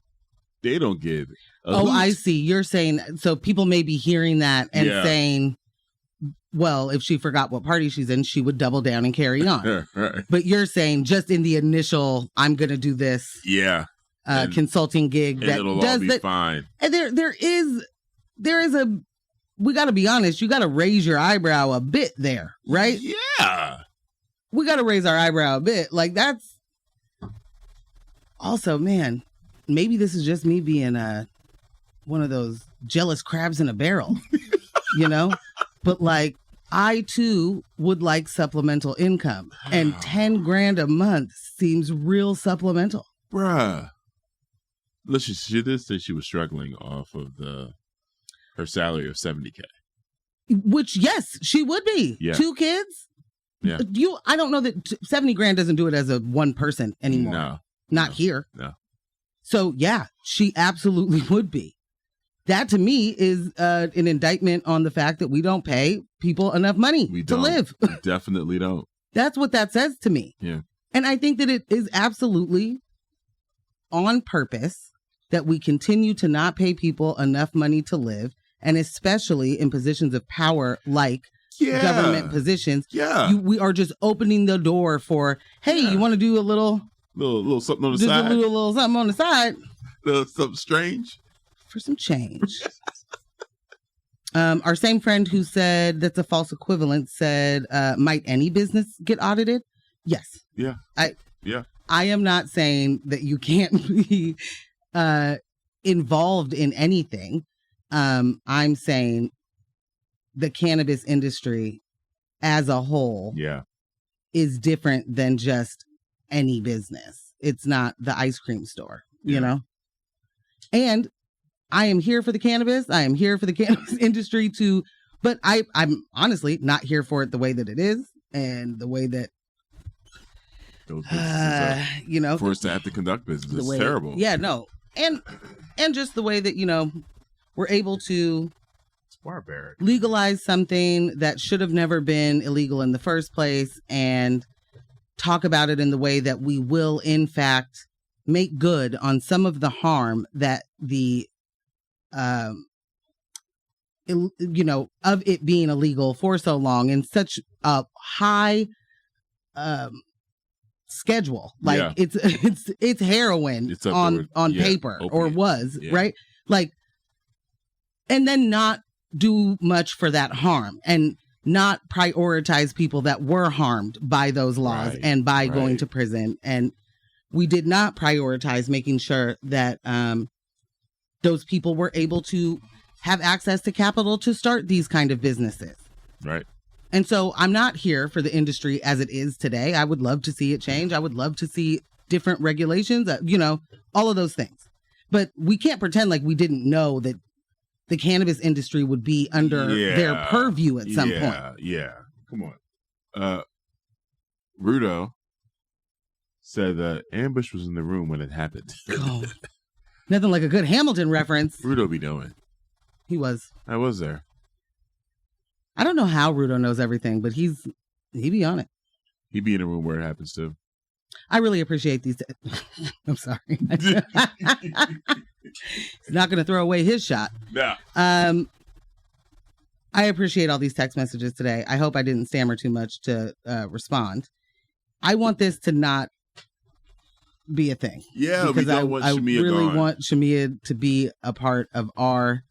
They don't get a hoot. I see. You're saying, so people may be hearing that and saying, well, if she forgot what party she's in, she would double down and carry on. Right. But you're saying just in the initial, I'm going to do this consulting gig. And it'll all be fine. And there is we got to be honest, you got to raise your eyebrow a bit there, right? Yeah. We got to raise our eyebrow a bit. Like, that's also, man, maybe this is just me being one of those jealous crabs in a barrel, you know? But like, I too would like supplemental income, and 10 grand a month seems real supplemental. Bruh. Listen, she did say she was struggling off of her salary of $70K. Which, yes, she would be. Yeah. 2 kids. Yeah. I don't know that 70 grand doesn't do it as a one person anymore. No. Not here. No. So, yeah, she absolutely would be. That, to me, is an indictment on the fact that we don't pay people enough money to live. We definitely don't. That's what that says to me. Yeah. And I think that it is absolutely on purpose that we continue to not pay people enough money to live, and especially in positions of power like government positions. Yeah. We are just opening the door for, hey, you want to do a little something on the side? Just a little something on the side. Little something strange. For some change. Our same friend who said that's a false equivalent said, might any business get audited? Yes. Yeah. I am not saying that you can't be involved in anything. I'm saying the cannabis industry as a whole is different than just any business. It's not the ice cream store, you know? And I am here for the cannabis. I am here for the cannabis industry but I'm honestly not here for it the way that it is and the way that those businesses you know, for us to have to conduct business. It's terrible. Yeah, no. And just the way that, you know, we're able to barbaric legalize something that should have never been illegal in the first place and talk about it in the way that we will, in fact, make good on some of the harm that the you know, of it being illegal for so long in such a high schedule. Like it's heroin on paper, opiates, or was right. Like, and then not do much for that harm and not prioritize people that were harmed by those laws and by going to prison. And we did not prioritize making sure that those people were able to have access to capital to start these kind of businesses. Right. And so I'm not here for the industry as it is today. I would love to see it change. I would love to see different regulations, you know, all of those things. But we can't pretend like we didn't know that the cannabis industry would be under their purview at some point. Yeah. Come on. Rudo said that Ambush was in the room when it happened. Oh, nothing like a good Hamilton reference. Rudo be knowing. He was. I was there. I don't know how Rudo knows everything, but he be on it. He be in a room where it happens too. I really appreciate these. I'm sorry. He's not going to throw away his shot. No. I appreciate all these text messages today. I hope I didn't stammer too much to respond. I want this to not be a thing. Yeah, because we don't want I Shemia really gone. want Shemia to be a part of our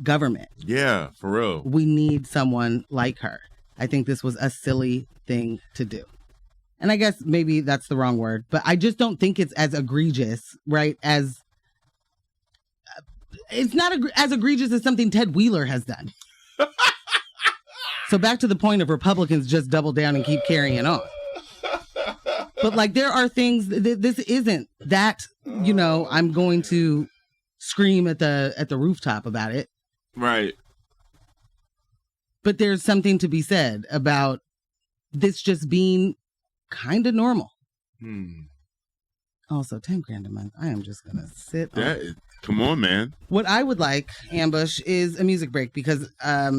government. Yeah, for real. We need someone like her. I think this was a silly thing to do. And I guess maybe that's the wrong word, but I just don't think it's as egregious, right? As it's not as egregious as something Ted Wheeler has done. So back to the point of Republicans just double down and keep carrying on. But like there are things this isn't that, you know, I'm going to scream at the rooftop about it. Right. But there's something to be said about this just being kind of normal. Also, 10 grand a month. I am just gonna sit on. Come on, man. What I would like, Ambush, is a music break because I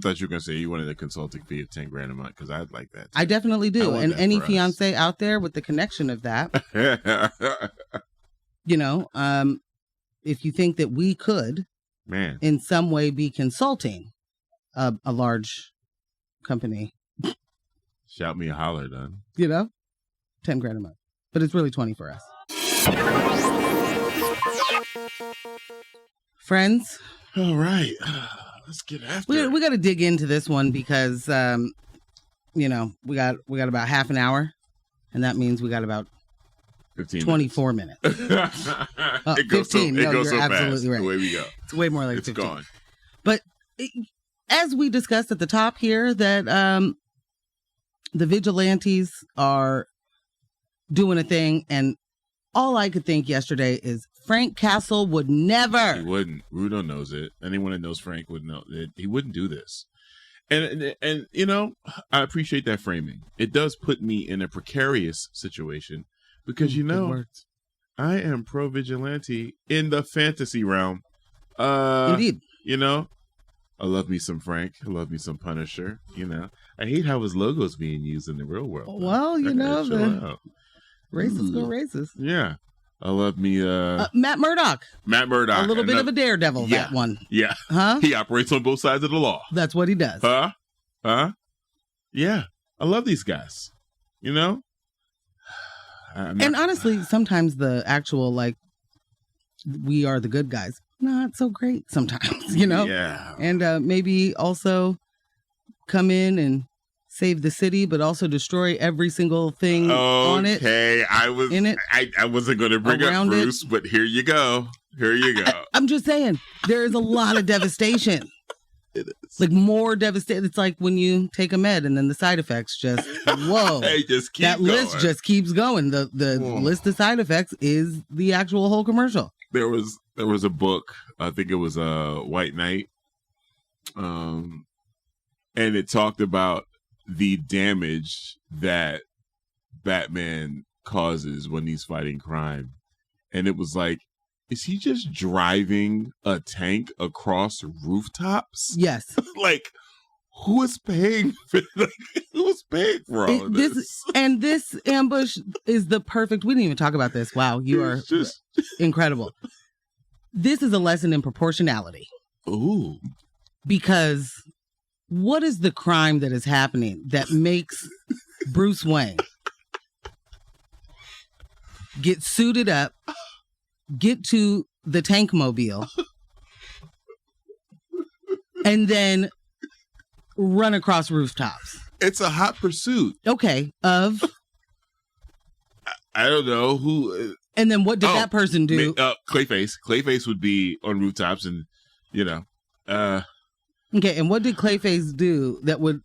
thought you were gonna say you wanted a consulting fee of 10 grand a month because I'd like that too. I definitely do. And any fiance us. out there with the connection of that, you know, if you think that we could, man, in some way be consulting a large company, shout me a holler, done. You know, 10 grand a month, but it's really 20 for us. Friends. All right. Let's get after it. We got to dig into this one because, you know, we got about half an hour, and that means we got about 24 minutes. It goes 15. So, it no, goes you're so absolutely fast. right. The way we go. It's way more like it's 15. Gone. But as we discussed at the top here, that the vigilantes are doing a thing, and all I could think yesterday is Frank Castle would never. He wouldn't. Rudo knows it. Anyone that knows Frank would know that he wouldn't do this. And you know, I appreciate that framing. It does put me in a precarious situation because you know I am pro vigilante in the fantasy realm. Indeed. You know, I love me some Frank. I love me some Punisher. You know, I hate how his logo's being used in the real world. Well, you know, the racists go racist. Yeah. I love me Matt Murdock. A little bit of a daredevil, that one. Yeah. Huh? He operates on both sides of the law. That's what he does. Huh? Yeah. I love these guys. You know? And honestly, sometimes the actual, like, we are the good guys, not so great sometimes, you know? Yeah. And maybe also come in and save the city, but also destroy every single thing on it. Okay, I wasn't going to bring up Bruce, but here you go. I'm just saying, there is a lot of devastation. It is. Like more devastating. It's like when you take a med and then the side effects just, whoa. Hey, just keep that going. list just keeps going. The list of side effects is the actual whole commercial. There was a book, I think it was White Knight, and it talked about the damage that Batman causes when he's fighting crime. And it was like, is he just driving a tank across rooftops? Yes. Like, who is paying for all of this? And this ambush is the perfect, we didn't even talk about this. Wow, you are just incredible. This is a lesson in proportionality. Ooh. Because what is the crime that is happening that makes Bruce Wayne get suited up, get to the tank mobile, and then run across rooftops? It's a hot pursuit. Okay, of? I don't know who. And then what did that person do? Clayface. Clayface would be on rooftops and, you know. Okay, and what did Clayface do that would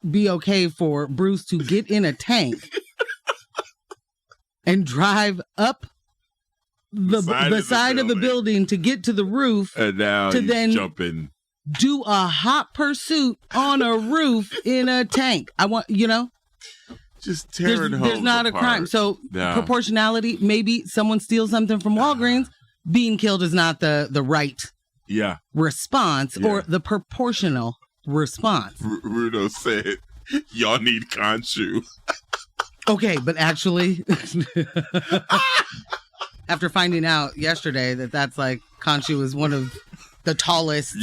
be okay for Bruce to get in a tank and drive up the side of the building to get to the roof, and now to then jumping, do a hot pursuit on a roof in a tank? I want, you know, just tearing homes there's not apart. a crime. So proportionality, maybe someone steals something from Walgreens, being killed is not the right response or the proportional response. Rudo said, y'all need Khonshu. Okay, but actually, after finding out yesterday that that's like Khonshu is one of the tallest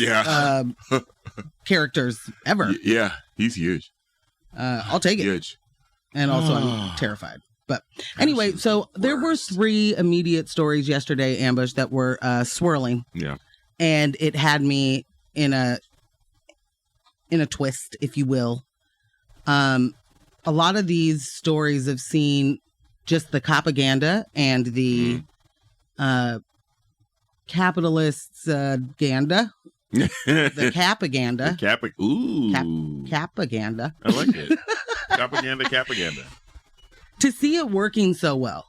characters ever. Yeah, he's huge. I'll take it. Huge. And also I'm terrified. But anyway, so there were 3 immediate stories yesterday, Ambush, that were swirling. Yeah. And it had me in a twist, if you will. A lot of these stories have seen just the copaganda and the capitalists ganda. The capaganda. Capaganda. I like it. Capaganda. To see it working so well,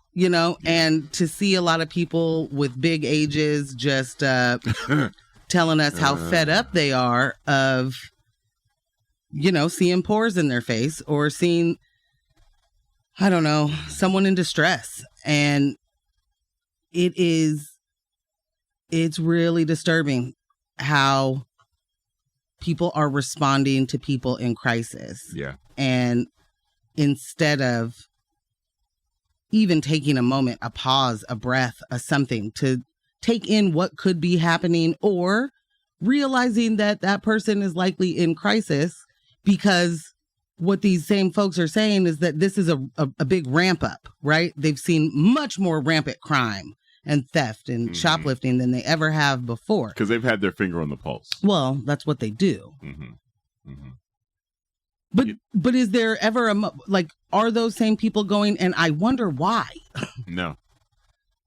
and to see a lot of people with big ages just telling us how fed up they are of, seeing pores in their face or seeing, I don't know, someone in distress. And it's really disturbing how people are responding to people in crisis. Yeah. And instead of even taking a moment, a pause, a breath, a something to take in what could be happening, or realizing that that person is likely in crisis, because what these same folks are saying is that this is a big ramp up, right? They've seen much more rampant crime and theft and shoplifting than they ever have before. Because they've had their finger on the pulse. Well, that's what they do. But is there ever are those same people going, and I wonder why? No.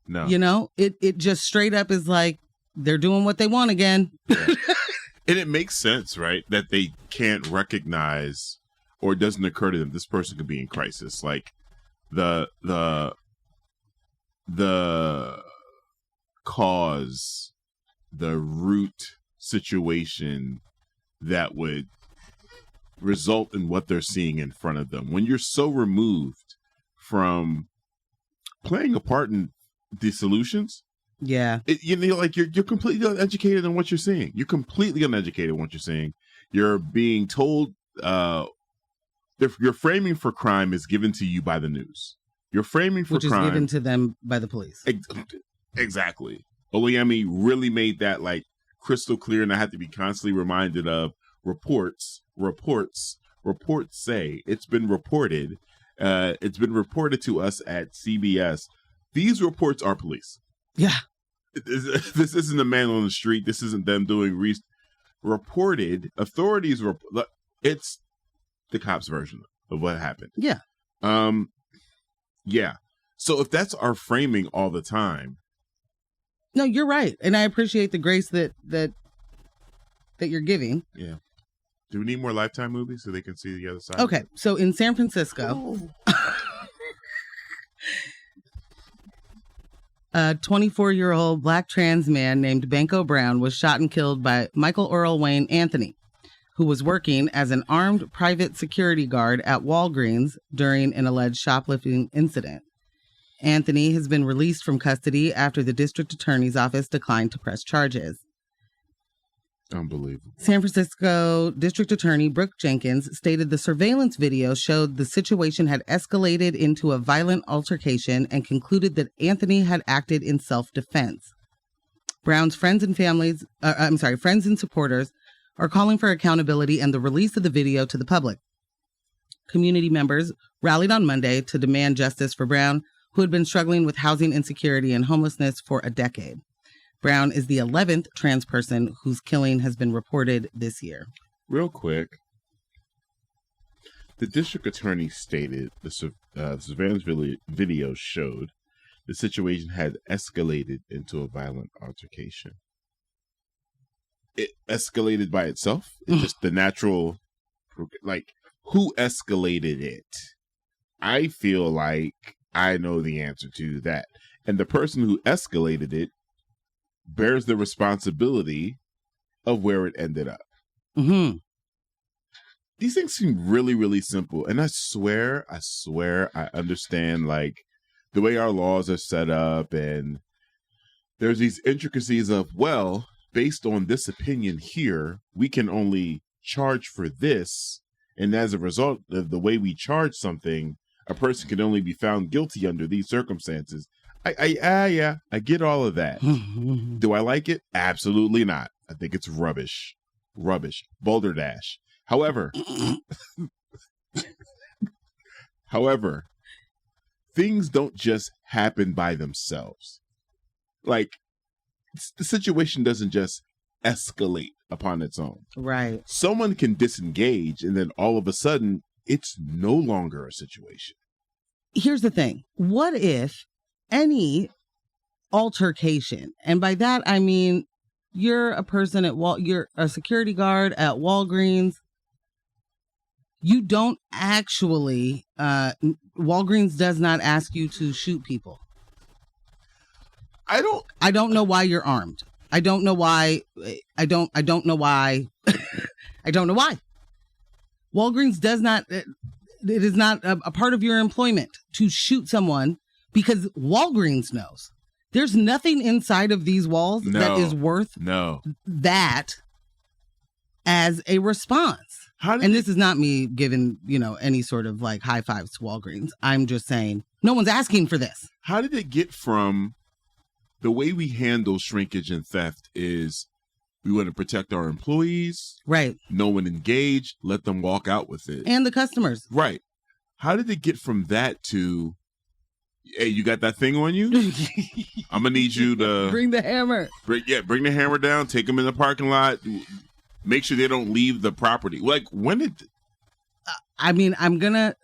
It just straight up is like, they're doing what they want again. Yeah. And it makes sense, right? That they can't recognize, or it doesn't occur to them, this person could be in crisis. Like the cause, the root situation that would result in what they're seeing in front of them. When you're so removed from playing a part in the solutions, yeah, you're completely uneducated in what you're seeing. You're completely uneducated in what you're seeing. You're being told your framing for crime is given to you by the news. Your framing for crime is given to them by the police. Exactly. Oyemi really made that crystal clear, and I had to be constantly reminded of reports say it's been reported. It's been reported to us at CBS. These reports are police. Yeah. This isn't a man on the street. This isn't them doing reported. Authorities it's the cops' version of what happened. Yeah. Yeah. So if that's our framing all the time. No, you're right. And I appreciate the grace that you're giving. Yeah. Do we need more Lifetime movies so they can see the other side? Okay. So in San Francisco, a 24-year-old black trans man named Banco Brown was shot and killed by Michael Earl Wayne Anthony, who was working as an armed private security guard at Walgreens during an alleged shoplifting incident. Anthony has been released from custody after the district attorney's office declined to press charges. Unbelievable. San Francisco District Attorney Brooke Jenkins stated the surveillance video showed the situation had escalated into a violent altercation and concluded that Anthony had acted in self-defense. Brown's friends and supporters are calling for accountability and the release of the video to the public. Community members rallied on Monday to demand justice for Brown, who had been struggling with housing insecurity and homelessness for a decade. Brown is the 11th trans person whose killing has been reported this year. Real quick, the district attorney stated the surveillance video showed the situation had escalated into a violent altercation. It escalated by itself? It's just the natural, who escalated it? I feel like I know the answer to that. And the person who escalated it bears the responsibility of where it ended up. Mm-hmm. These things seem really, really simple. And I swear I understand the way our laws are set up, and there's these intricacies of, based on this opinion here, we can only charge for this. And as a result of the way we charge something, a person can only be found guilty under these circumstances. I get all of that. Do I like it? Absolutely not. I think it's rubbish. Rubbish. Boulder Dash. However, things don't just happen by themselves. Like, the situation doesn't just escalate upon its own. Right. Someone can disengage, and then all of a sudden, it's no longer a situation. Here's the thing. What if any altercation, and by that I mean you're a person at you're a security guard at Walgreens. You don't actually, Walgreens does not ask you to shoot people. I don't know why you're armed. I don't know why. I don't know why. I don't know why. Walgreens does not, it is not a part of your employment to shoot someone because Walgreens knows. There's nothing inside of these walls that is worth that as a response. And this is not me giving, any sort of like high fives to Walgreens. I'm just saying no one's asking for this. How did it get from the way we handle shrinkage and theft is we want to protect our employees. Right. No one engaged. Let them walk out with it. And the customers. Right. How did it get from that to, hey, you got that thing on you? I'm going to need you to bring the hammer. Bring the hammer down. Take them in the parking lot. Make sure they don't leave the property. Like, when did? I'm gonna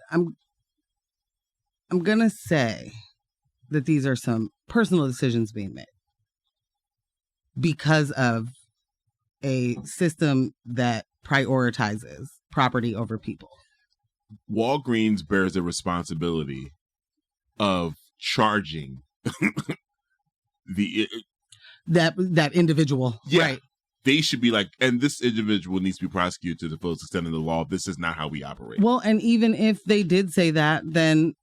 say that these are some personal decisions being made because of a system that prioritizes property over people. Walgreens bears the responsibility of charging that individual. Yeah. Right. They should be like, and this individual needs to be prosecuted to the fullest extent of the law. This is not how we operate. Well, and even if they did say that, then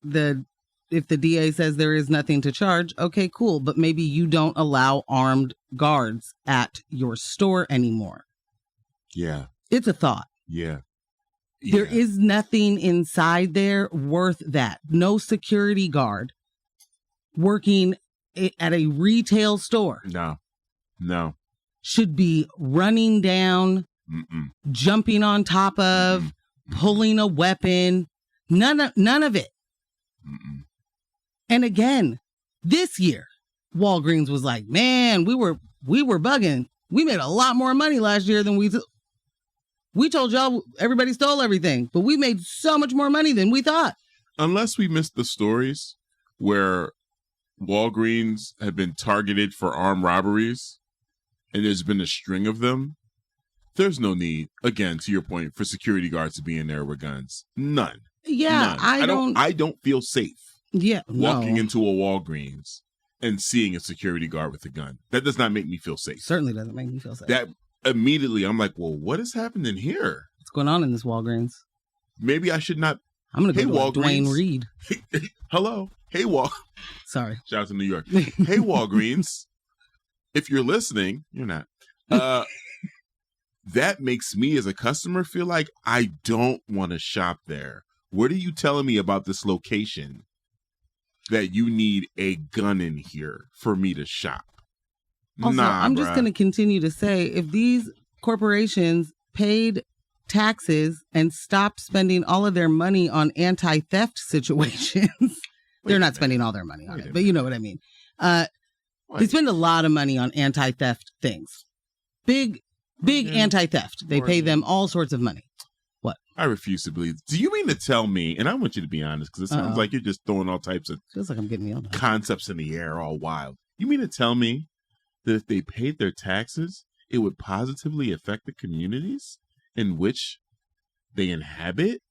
if the DA says there is nothing to charge, okay, cool. But maybe you don't allow armed guards at your store anymore. Yeah. It's a thought. Yeah. There is nothing inside there worth that. No security guard working at a retail store. No. Should be running down, jumping on top of, pulling a weapon. None of it. And again, this year, Walgreens was like, man, we were bugging. We made a lot more money last year than we told y'all everybody stole everything, but we made so much more money than we thought. Unless we missed the stories where Walgreens had been targeted for armed robberies and there's been a string of them, there's no need, again, to your point, for security guards to be in there with guns. None. Yeah, None. I don't feel safe. Yeah, walking into a Walgreens and seeing a security guard with a gun. That does not make me feel safe. Certainly doesn't make me feel safe. That immediately, I'm like, well, what is happening here? What's going on in this Walgreens? Maybe I should not. I'm going to go to Dwayne Reed. Hello. Hey, Sorry. Shout out to New York. Hey, Walgreens. If you're listening, you're not. That makes me as a customer feel like I don't want to shop there. What are you telling me about this location that you need a gun in here for me to shop? Also, I'm just going to continue to say, if these corporations paid taxes and stopped spending all of their money on anti-theft situations, they're not spending all their money on it, but you know what I mean. They spend a lot of money on anti-theft things. Big anti-theft. They pay them all sorts of money. What? I refuse to believe. Do you mean to tell me, and I want you to be honest, because it sounds like you're just throwing all types of feels like I'm getting yelled at. Concepts in the air all wild. You mean to tell me that if they paid their taxes, it would positively affect the communities in which they inhabit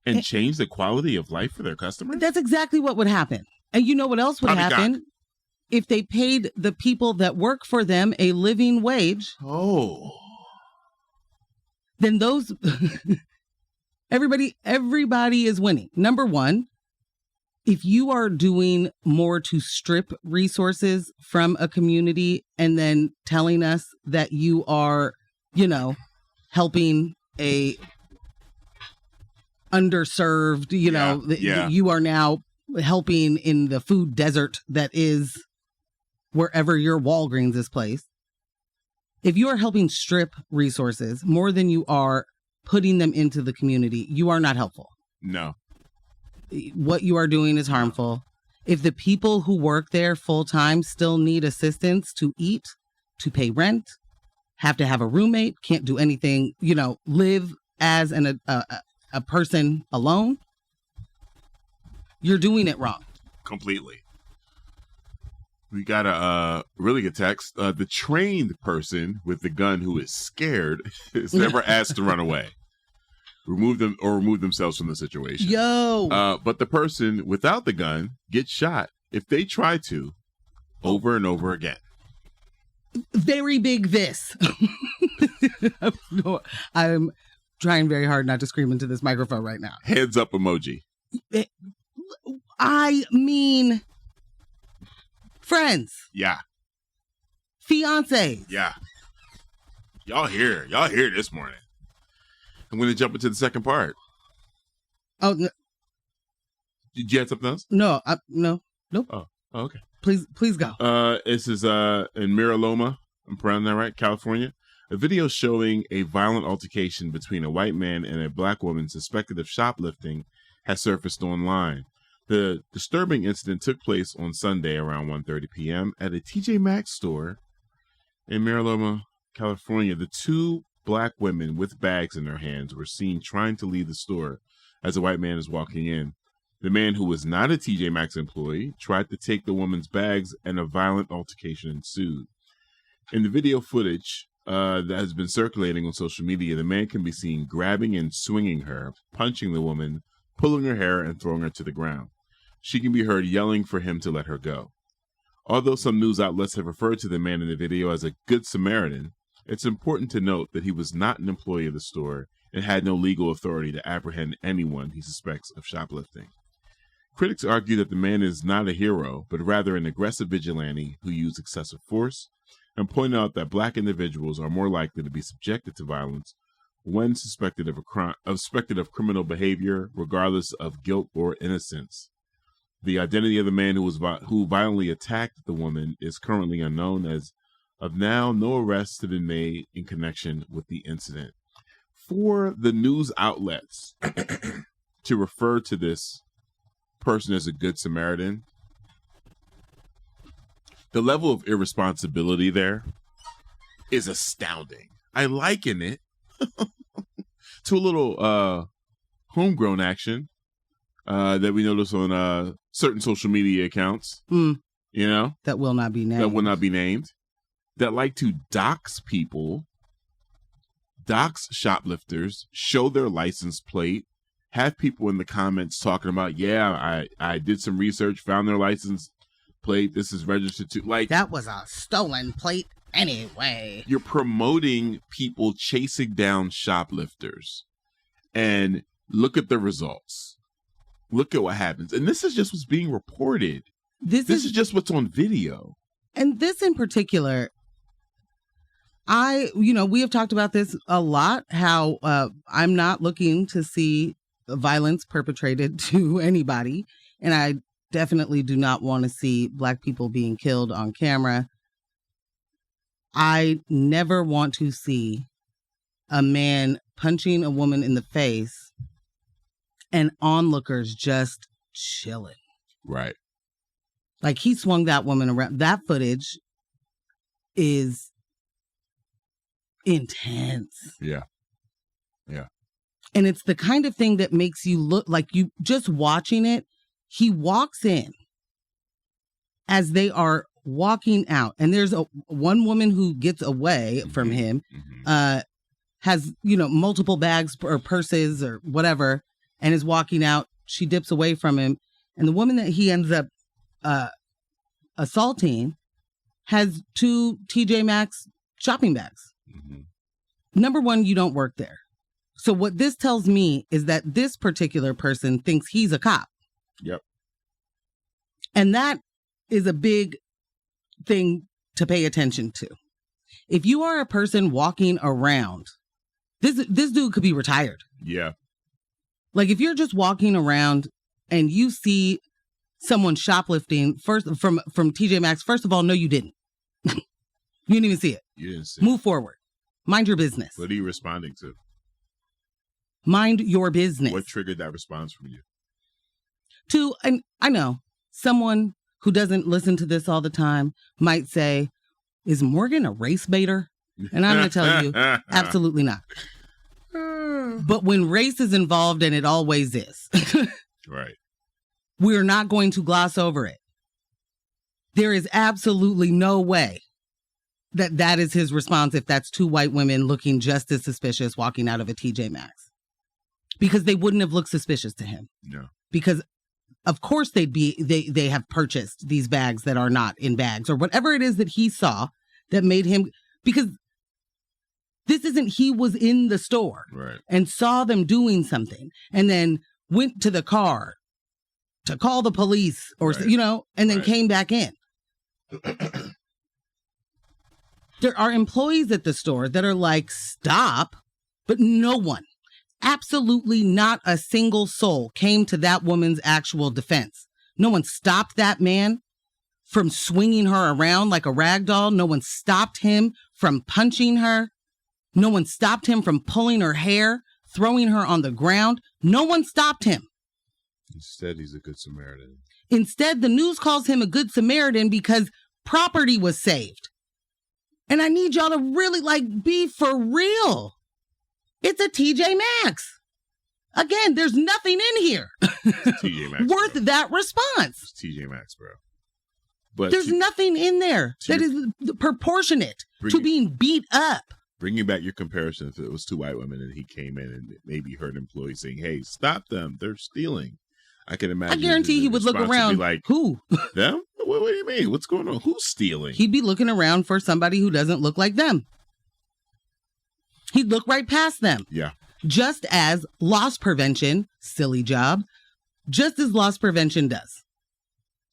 and change the quality of life for their customers? That's exactly what would happen. And you know what else would happen? If they paid the people that work for them a living wage. Oh. Then those everybody is winning. Number one, if you are doing more to strip resources from a community and then telling us that you are, helping a underserved, you are now helping in the food desert that is wherever your Walgreens is placed. If you are helping strip resources more than you are putting them into the community, you are not helpful. No. What you are doing is harmful. If the people who work there full time still need assistance to eat, to pay rent, have to have a roommate, can't do anything, live as a person alone, you're doing it wrong. Completely. We got a really good text. The trained person with the gun who is scared is never asked to run away. Remove themselves from the situation. But the person without the gun gets shot if they try to over and over again. Very big this. I'm trying very hard not to scream into this microphone right now. Heads up emoji. I mean, friends. Yeah. Fiancés. Yeah. Y'all here this morning. I'm going to jump into the second part. Oh, no. Did you have something else? No, no, nope. Oh, okay. Please go. This is in Miraloma, I'm pronouncing that right, California. A video showing a violent altercation between a white man and a black woman suspected of shoplifting has surfaced online. The disturbing incident took place on Sunday around 1:30 p.m. at a TJ Maxx store in Miraloma, California. The two black women with bags in their hands were seen trying to leave the store as a white man is walking in. The man, who was not a TJ Maxx employee, tried to take the woman's bags, and a violent altercation ensued. In the video footage that has been circulating on social media, the man can be seen grabbing and swinging her, punching the woman, pulling her hair, and throwing her to the ground. She can be heard yelling for him to let her go. Although some news outlets have referred to the man in the video as a good Samaritan, it's important to note that he was not an employee of the store and had no legal authority to apprehend anyone he suspects of shoplifting. Critics argue that the man is not a hero, but rather an aggressive vigilante who used excessive force, and point out that black individuals are more likely to be subjected to violence when suspected of criminal behavior, regardless of guilt or innocence. The identity of the man who violently attacked the woman is currently unknown. As of now, no arrests have been made in connection with the incident. For the news outlets to refer to this person as a good Samaritan, the level of irresponsibility there is astounding. I liken it to a little homegrown action that we notice on certain social media accounts, that will not be named, that like to dox people, dox shoplifters, show their license plate, have people in the comments talking about, I did some research, found their license plate, this is registered to, like, that was a stolen plate anyway. You're promoting people chasing down shoplifters, and look at the results. Look at what happens. And this is just what's being reported. This is just what's on video. And this in particular, we have talked about this a lot, how I'm not looking to see violence perpetrated to anybody. And I definitely do not want to see black people being killed on camera. I never want to see a man punching a woman in the face and onlookers just chilling. Right. Like, he swung that woman around. That footage is intense. Yeah. Yeah. And it's the kind of thing that makes you look like, you just watching it. He walks in as they are walking out, and there's one woman who gets away from him, has, multiple bags or purses or whatever, and is walking out. She dips away from him. And the woman that he ends up assaulting has 2 TJ Maxx shopping bags. Number one, you don't work there. So what this tells me is that this particular person thinks he's a cop. Yep. And that is a big thing to pay attention to. If you are a person walking around, this dude could be retired. Yeah. Like if you're just walking around and you see someone shoplifting first from TJ Maxx, first of all, no, you didn't. You didn't even see it. You didn't see Move forward. Mind your business. What are you responding to? Mind your business. What triggered that response from you? And I know someone who doesn't listen to this all the time might say, is Morgan a race baiter? And I'm going to tell you, absolutely not. But when race is involved, and it always is, right, we're not going to gloss over it. There is absolutely no way that is his response if that's two white women looking just as suspicious walking out of a TJ Maxx. Because they wouldn't have looked suspicious to him. No. Because of course they have purchased these bags that are not in bags, or whatever it is that he saw that made him, because this isn't, he was in the store right, and saw them doing something and then went to the car to call the police or, right, and then right, came back in. There are employees at the store that are like, stop, but no one, absolutely not a single soul came to that woman's actual defense. No one stopped that man from swinging her around like a rag doll. No one stopped him from punching her. No one stopped him from pulling her hair, throwing her on the ground. No one stopped him. Instead, he's a good Samaritan. Instead, the news calls him a good Samaritan because property was saved. And I need y'all to really be for real. It's a TJ Maxx. Again, there's nothing in here TJ Maxx, worth bro. That response. It's TJ Maxx, bro. But there's nothing in there that is proportionate to being beat up. Bringing back your comparison, if it was two white women and he came in and maybe heard employees saying, "Hey, stop them! They're stealing." I can imagine. I guarantee he would look around. Like, who? Them? What do you mean? What's going on? Who's stealing? He'd be looking around for somebody who doesn't look like them. He'd look right past them. Yeah. Just as loss prevention, silly job, just as loss prevention does.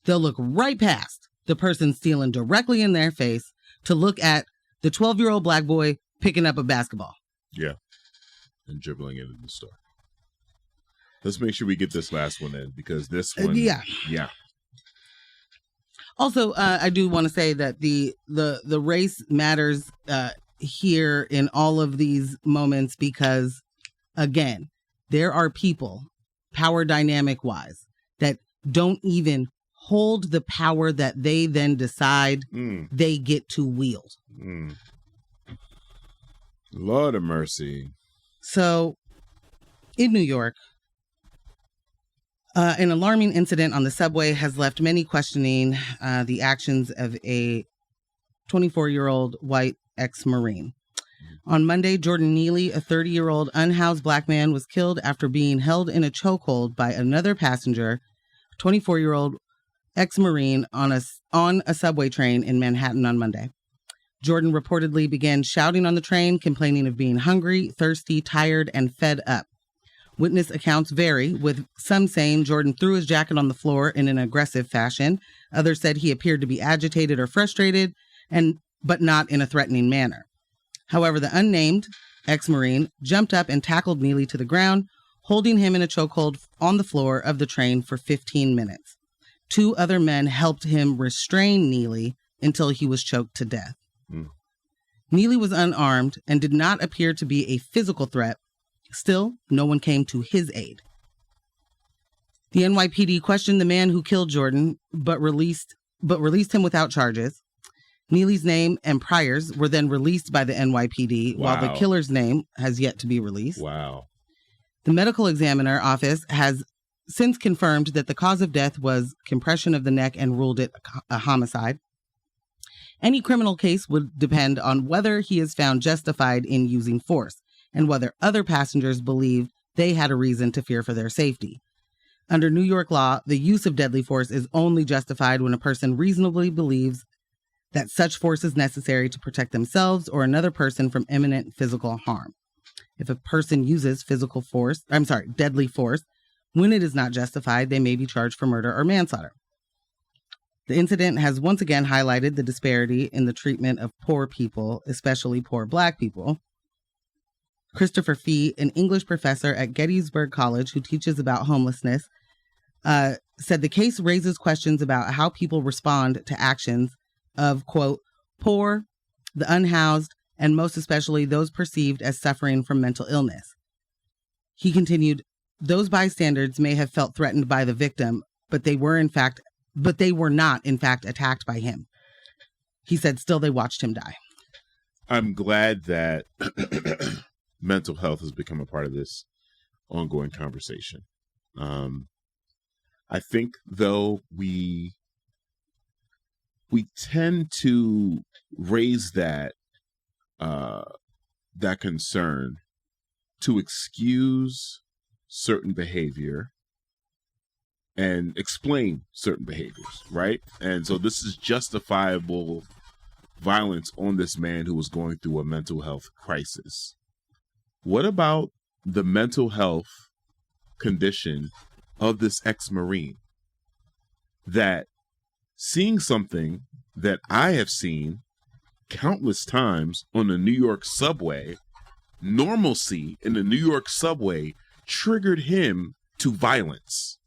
They'll look right past the person stealing directly in their face to look at the 12-year-old black boy picking up a basketball. Yeah. And dribbling it in the store. Let's make sure we get this last one in, because this one. Yeah. Also, I do want to say that the race matters here in all of these moments because, again, there are people, power dynamic wise, that don't even hold the power that they then decide they get to wield. Lord of mercy. So, in New York, an alarming incident on the subway has left many questioning the actions of a 24-year-old white ex-Marine. On Monday, Jordan Neely, a 30-year-old unhoused black man, was killed after being held in a chokehold by another passenger, 24-year-old ex-Marine, on a subway train in Manhattan on Monday. Jordan reportedly began shouting on the train, complaining of being hungry, thirsty, tired, and fed up. Witness accounts vary, with some saying Jordan threw his jacket on the floor in an aggressive fashion. Others said he appeared to be agitated or frustrated, but not in a threatening manner. However, the unnamed ex-Marine jumped up and tackled Neely to the ground, holding him in a chokehold on the floor of the train for 15 minutes. 2 other men helped him restrain Neely until he was choked to death. Neely was unarmed and did not appear to be a physical threat. Still, no one came to his aid. The NYPD questioned the man who killed Jordan, but released him without charges. Neely's name and priors were then released by the NYPD, while the killer's name has yet to be released. Wow. The medical examiner office has since confirmed that the cause of death was compression of the neck and ruled it a homicide. Any criminal case would depend on whether he is found justified in using force and whether other passengers believed they had a reason to fear for their safety. Under New York law, the use of deadly force is only justified when a person reasonably believes that such force is necessary to protect themselves or another person from imminent physical harm. If a person uses deadly force, when it is not justified, they may be charged for murder or manslaughter. The incident has once again highlighted the disparity in the treatment of poor people, especially poor Black people. Christopher Fee, an English professor at Gettysburg College who teaches about homelessness, said the case raises questions about how people respond to actions of, quote, poor, the unhoused, and most especially those perceived as suffering from mental illness. He continued, those bystanders may have felt threatened by the victim, but they were not, in fact, attacked by him. He said, still, they watched him die. I'm glad that mental health has become a part of this ongoing conversation. I think, though, we tend to raise that concern to excuse certain behavior and explain certain behaviors, right? And so this is justifiable violence on this man who was going through a mental health crisis. What about the mental health condition of this ex-Marine that seeing something that I have seen countless times on the New York subway, normalcy in the New York subway triggered him to violence?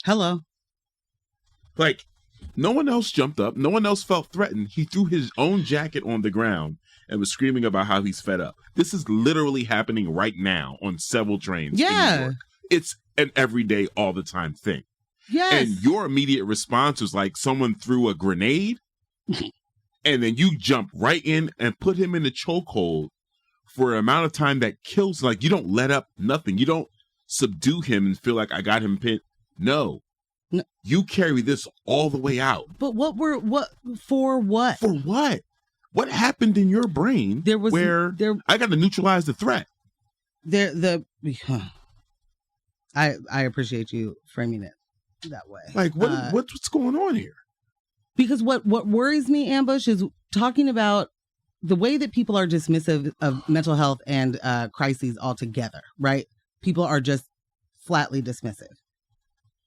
Hello. Like, no one else jumped up. No one else felt threatened. He threw his own jacket on the ground and was screaming about how he's fed up. This is literally happening right now on several trains in New York. It's an everyday, all the time thing. Yes. And your immediate response was like someone threw a grenade and then you jump right in and put him in the chokehold for an amount of time that kills. Like, you don't let up nothing. You don't subdue him and feel like I got him pinned. No. You carry this all the way out. But for what? For what? What happened in your brain I got to neutralize the threat? I appreciate you framing it that way. Like, what's going on here? Because what worries me, Ambush, is talking about the way that people are dismissive of mental health and crises altogether, right? People are just flatly dismissive.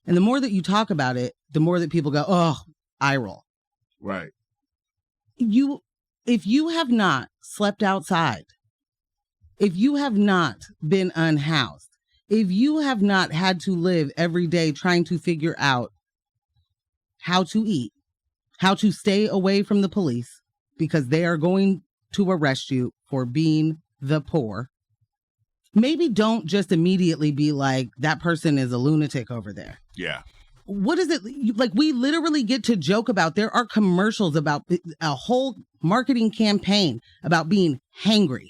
And the more that you talk about it, the more that people go, oh, eye roll. Right. If you have not slept outside, if you have not been unhoused, if you have not had to live every day trying to figure out how to eat, how to stay away from the police because they are going to arrest you for being the poor, maybe don't just immediately be like, that person is a lunatic over there. Yeah. What is it? Like, we literally get to joke about, there are commercials about a whole marketing campaign about being hangry.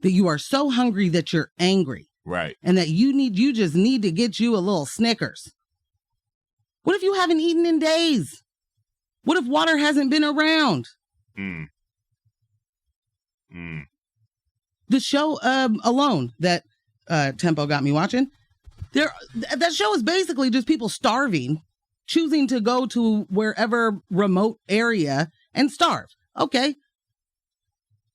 That you are so hungry that you're angry. Right. And that you just need to get you a little Snickers. What if you haven't eaten in days? What if water hasn't been around? The show Alone that Tempo got me watching, that show is basically just people starving, choosing to go to wherever remote area and starve. Okay.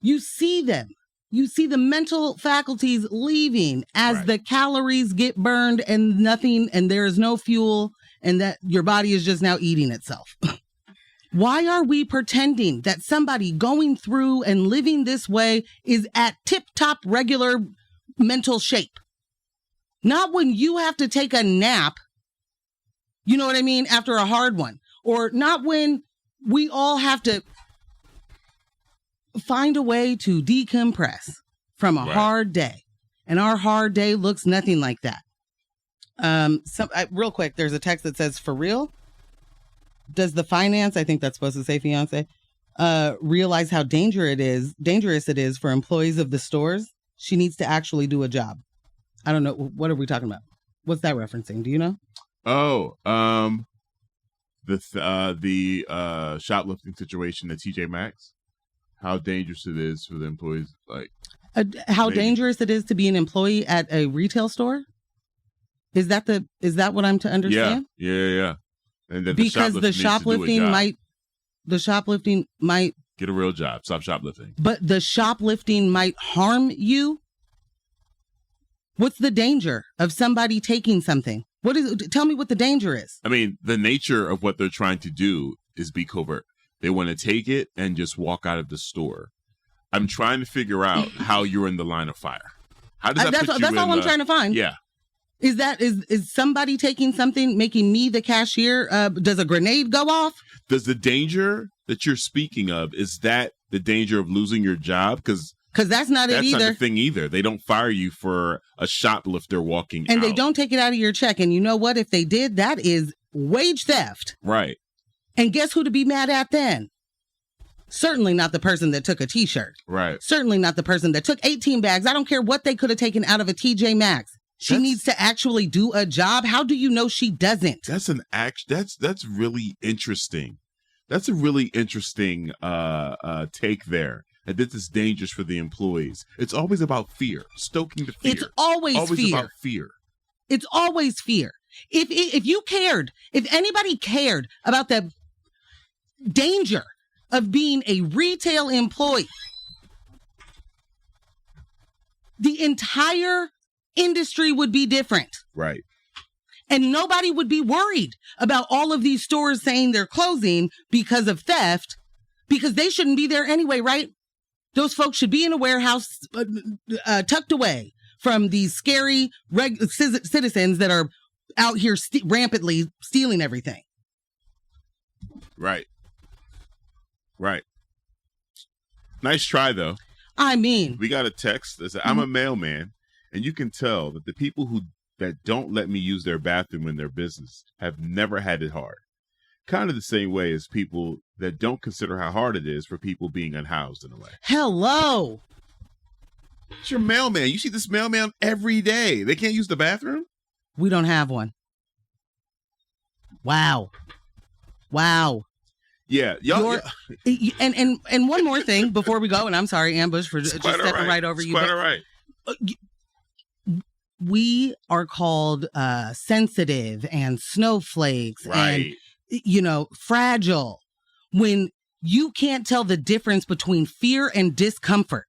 You see them. You see the mental faculties leaving as the calories get burned and nothing, and there is no fuel, and that your body is just now eating itself. Why are we pretending that somebody going through and living this way is at tip-top regular mental shape? Not when you have to take a nap, you know what I mean, after a hard one. Or not when we all have to find a way to decompress from a hard day. And our hard day looks nothing like that. Real quick, there's a text that says, for real? Does the finance, I think that's supposed to say fiance, realize how dangerous it is for employees of the stores? She needs to actually do a job. I don't know. What are we talking about? What's that referencing? Do you know? Oh, the shoplifting situation at TJ Maxx. How dangerous it is for the employees, like how dangerous it is to be an employee at a retail store. Is that what I'm to understand? Yeah. And then because the shoplifting might get a real job. Stop shoplifting. But the shoplifting might harm you. What's the danger of somebody taking something Tell me what the danger is. I mean, the nature of what they're trying to do is be covert. They want to take it and just walk out of the store. I'm trying to figure out how you're in the line of fire. How does that that's put you all I'm trying to find. Yeah. Is somebody taking something, making me the cashier? Does a grenade go off? Does the danger that you're speaking of, is that the danger of losing your job? Because that's not it either. That's not the thing either. They don't fire you for a shoplifter walking out. And they don't take it out of your check. And you know what? If they did, that is wage theft. Right. And guess who to be mad at then? Certainly not the person that took a T-shirt. Right. Certainly not the person that took 18 bags. I don't care what they could have taken out of a TJ Maxx. She needs to actually do a job. How do you know she doesn't? That's really interesting. That's a really interesting take there. And this is dangerous for the employees. It's always about fear, stoking the fear. It's always fear. About fear. It's always fear. If you cared, if anybody cared about the danger of being a retail employee, the entire industry would be different. Right. And nobody would be worried about all of these stores saying they're closing because of theft, because they shouldn't be there anyway, right? Those folks should be in a warehouse tucked away from these scary citizens that are out here rampantly stealing everything. Right. Right. Nice try, though. I mean, we got a text that said, I'm a mailman, and you can tell that the people that don't let me use their bathroom in their business have never had it hard. Kind of the same way as people that don't consider how hard it is for people being unhoused in a way. Hello. It's your mailman. You see this mailman every day. They can't use the bathroom? We don't have one. Wow. Yeah. Y'all, and one more thing before we go, and I'm sorry, Ambush, for just stepping right over you. Quite all right. We are called sensitive and snowflakes and, fragile when you can't tell the difference between fear and discomfort.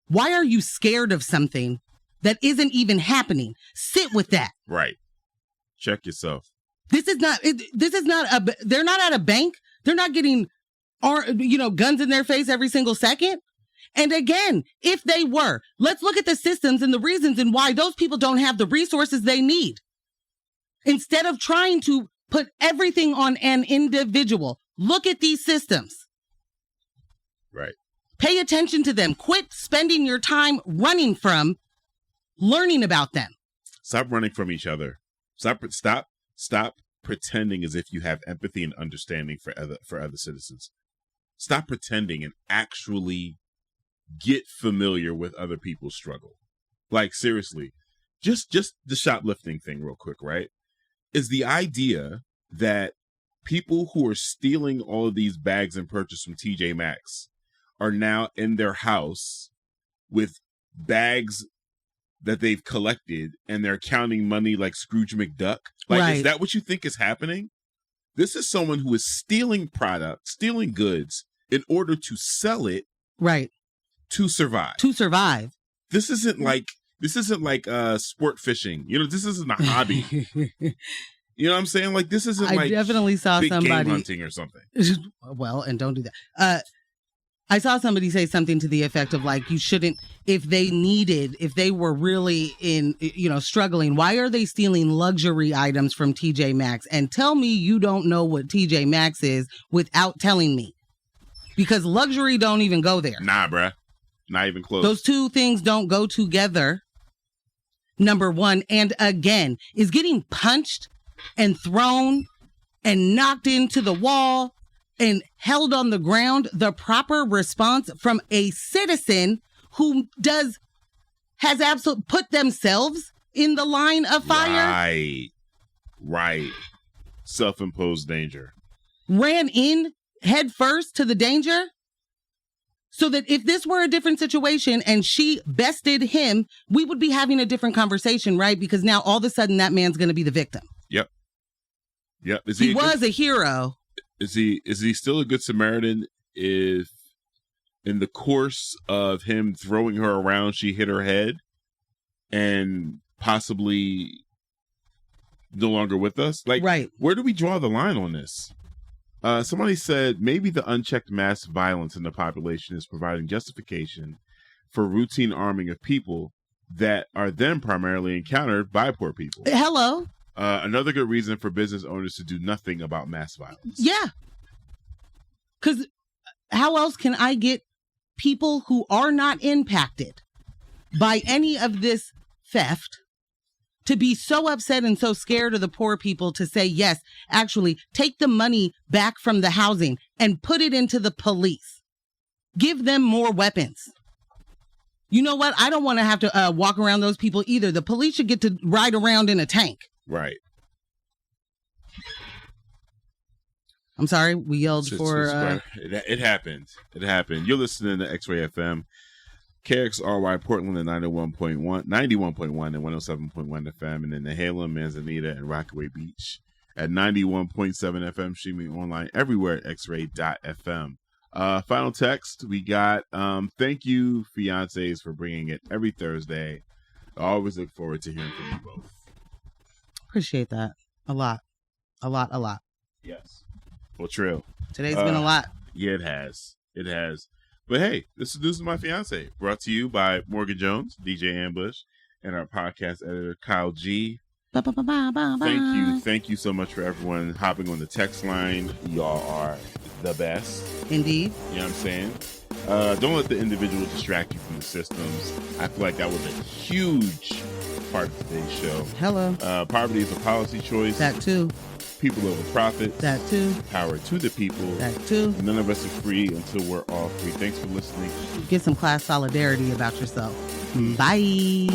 Why are you scared of something that isn't even happening? Sit with that. Right. Check yourself. They're not at a bank. They're not getting, guns in their face every single second. And again, if they were, let's look at the systems and the reasons and why those people don't have the resources they need. Instead of trying to put everything on an individual, look at these systems. Right. Pay attention to them. Quit spending your time running from learning about them. Stop running from each other. Stop pretending as if you have empathy and understanding for other citizens. Stop pretending and actually get familiar with other people's struggle. Like, seriously, just the shoplifting thing real quick, right? Is the idea that people who are stealing all of these bags and purchase from TJ Maxx are now in their house with bags that they've collected and they're counting money like Scrooge McDuck? Like, right. Is that what you think is happening? This is someone who is stealing goods in order to sell it. Right. To survive. This isn't like sport fishing. This isn't a hobby. You know what I'm saying? Like, this isn't like I definitely saw big somebody game hunting or something. Well, and don't do that. I saw somebody say something to the effect of like, you shouldn't, if they were really in, struggling, why are they stealing luxury items from TJ Maxx? And tell me you don't know what TJ Maxx is without telling me. Because luxury don't even go there. Nah, bruh. Not even close. Those two things don't go together. Number one. And again, is getting punched and thrown and knocked into the wall and held on the ground the proper response from a citizen who has absolutely put themselves in the line of fire? Right. Self-imposed danger. Ran in head first to the danger? So that if this were a different situation and she bested him, we would be having a different conversation, right? Because now all of a sudden that man's going to be the victim. Yep. He was a hero. Is he still a good Samaritan if in the course of him throwing her around, she hit her head and possibly no longer with us. Like, right. Where do we draw the line on this? Somebody said maybe the unchecked mass violence in the population is providing justification for routine arming of people that are then primarily encountered by poor people. Hello. Another good reason for business owners to do nothing about mass violence. Yeah. Because how else can I get people who are not impacted by any of this theft to be so upset and so scared of the poor people to say, yes, actually, take the money back from the housing and put it into the police. Give them more weapons. You know what? I don't want to have to walk around those people either. The police should get to ride around in a tank. Right. I'm sorry, we yelled for... It happened. It happened. You're listening to X-Ray FM. KXRY Portland at 91.1 and 107.1 FM, and then the Halem, Manzanita, and Rockaway Beach at 91.7 FM, streaming online everywhere at xray.fm. Final text, we got, thank you, Fiancés, for bringing it every Thursday. I always look forward to hearing from you both. Appreciate that. A lot. Yes. Well, Trill. Today's been a lot. Yeah, it has. It has. But hey, this is My Fiancé, brought to you by Morgan Jones, DJ Ambush, and our podcast editor, Kyle G. Thank you so much for everyone hopping on the text line. Y'all are the best. Indeed. You know what I'm saying? Don't let the individual distract you from the systems. I feel like that was a huge part of today's show. Hello. Poverty is a policy choice. That too. People over profits. That too. Power to the people. That too. None of us are free until we're all free. Thanks for listening. Get some class solidarity about yourself. Bye.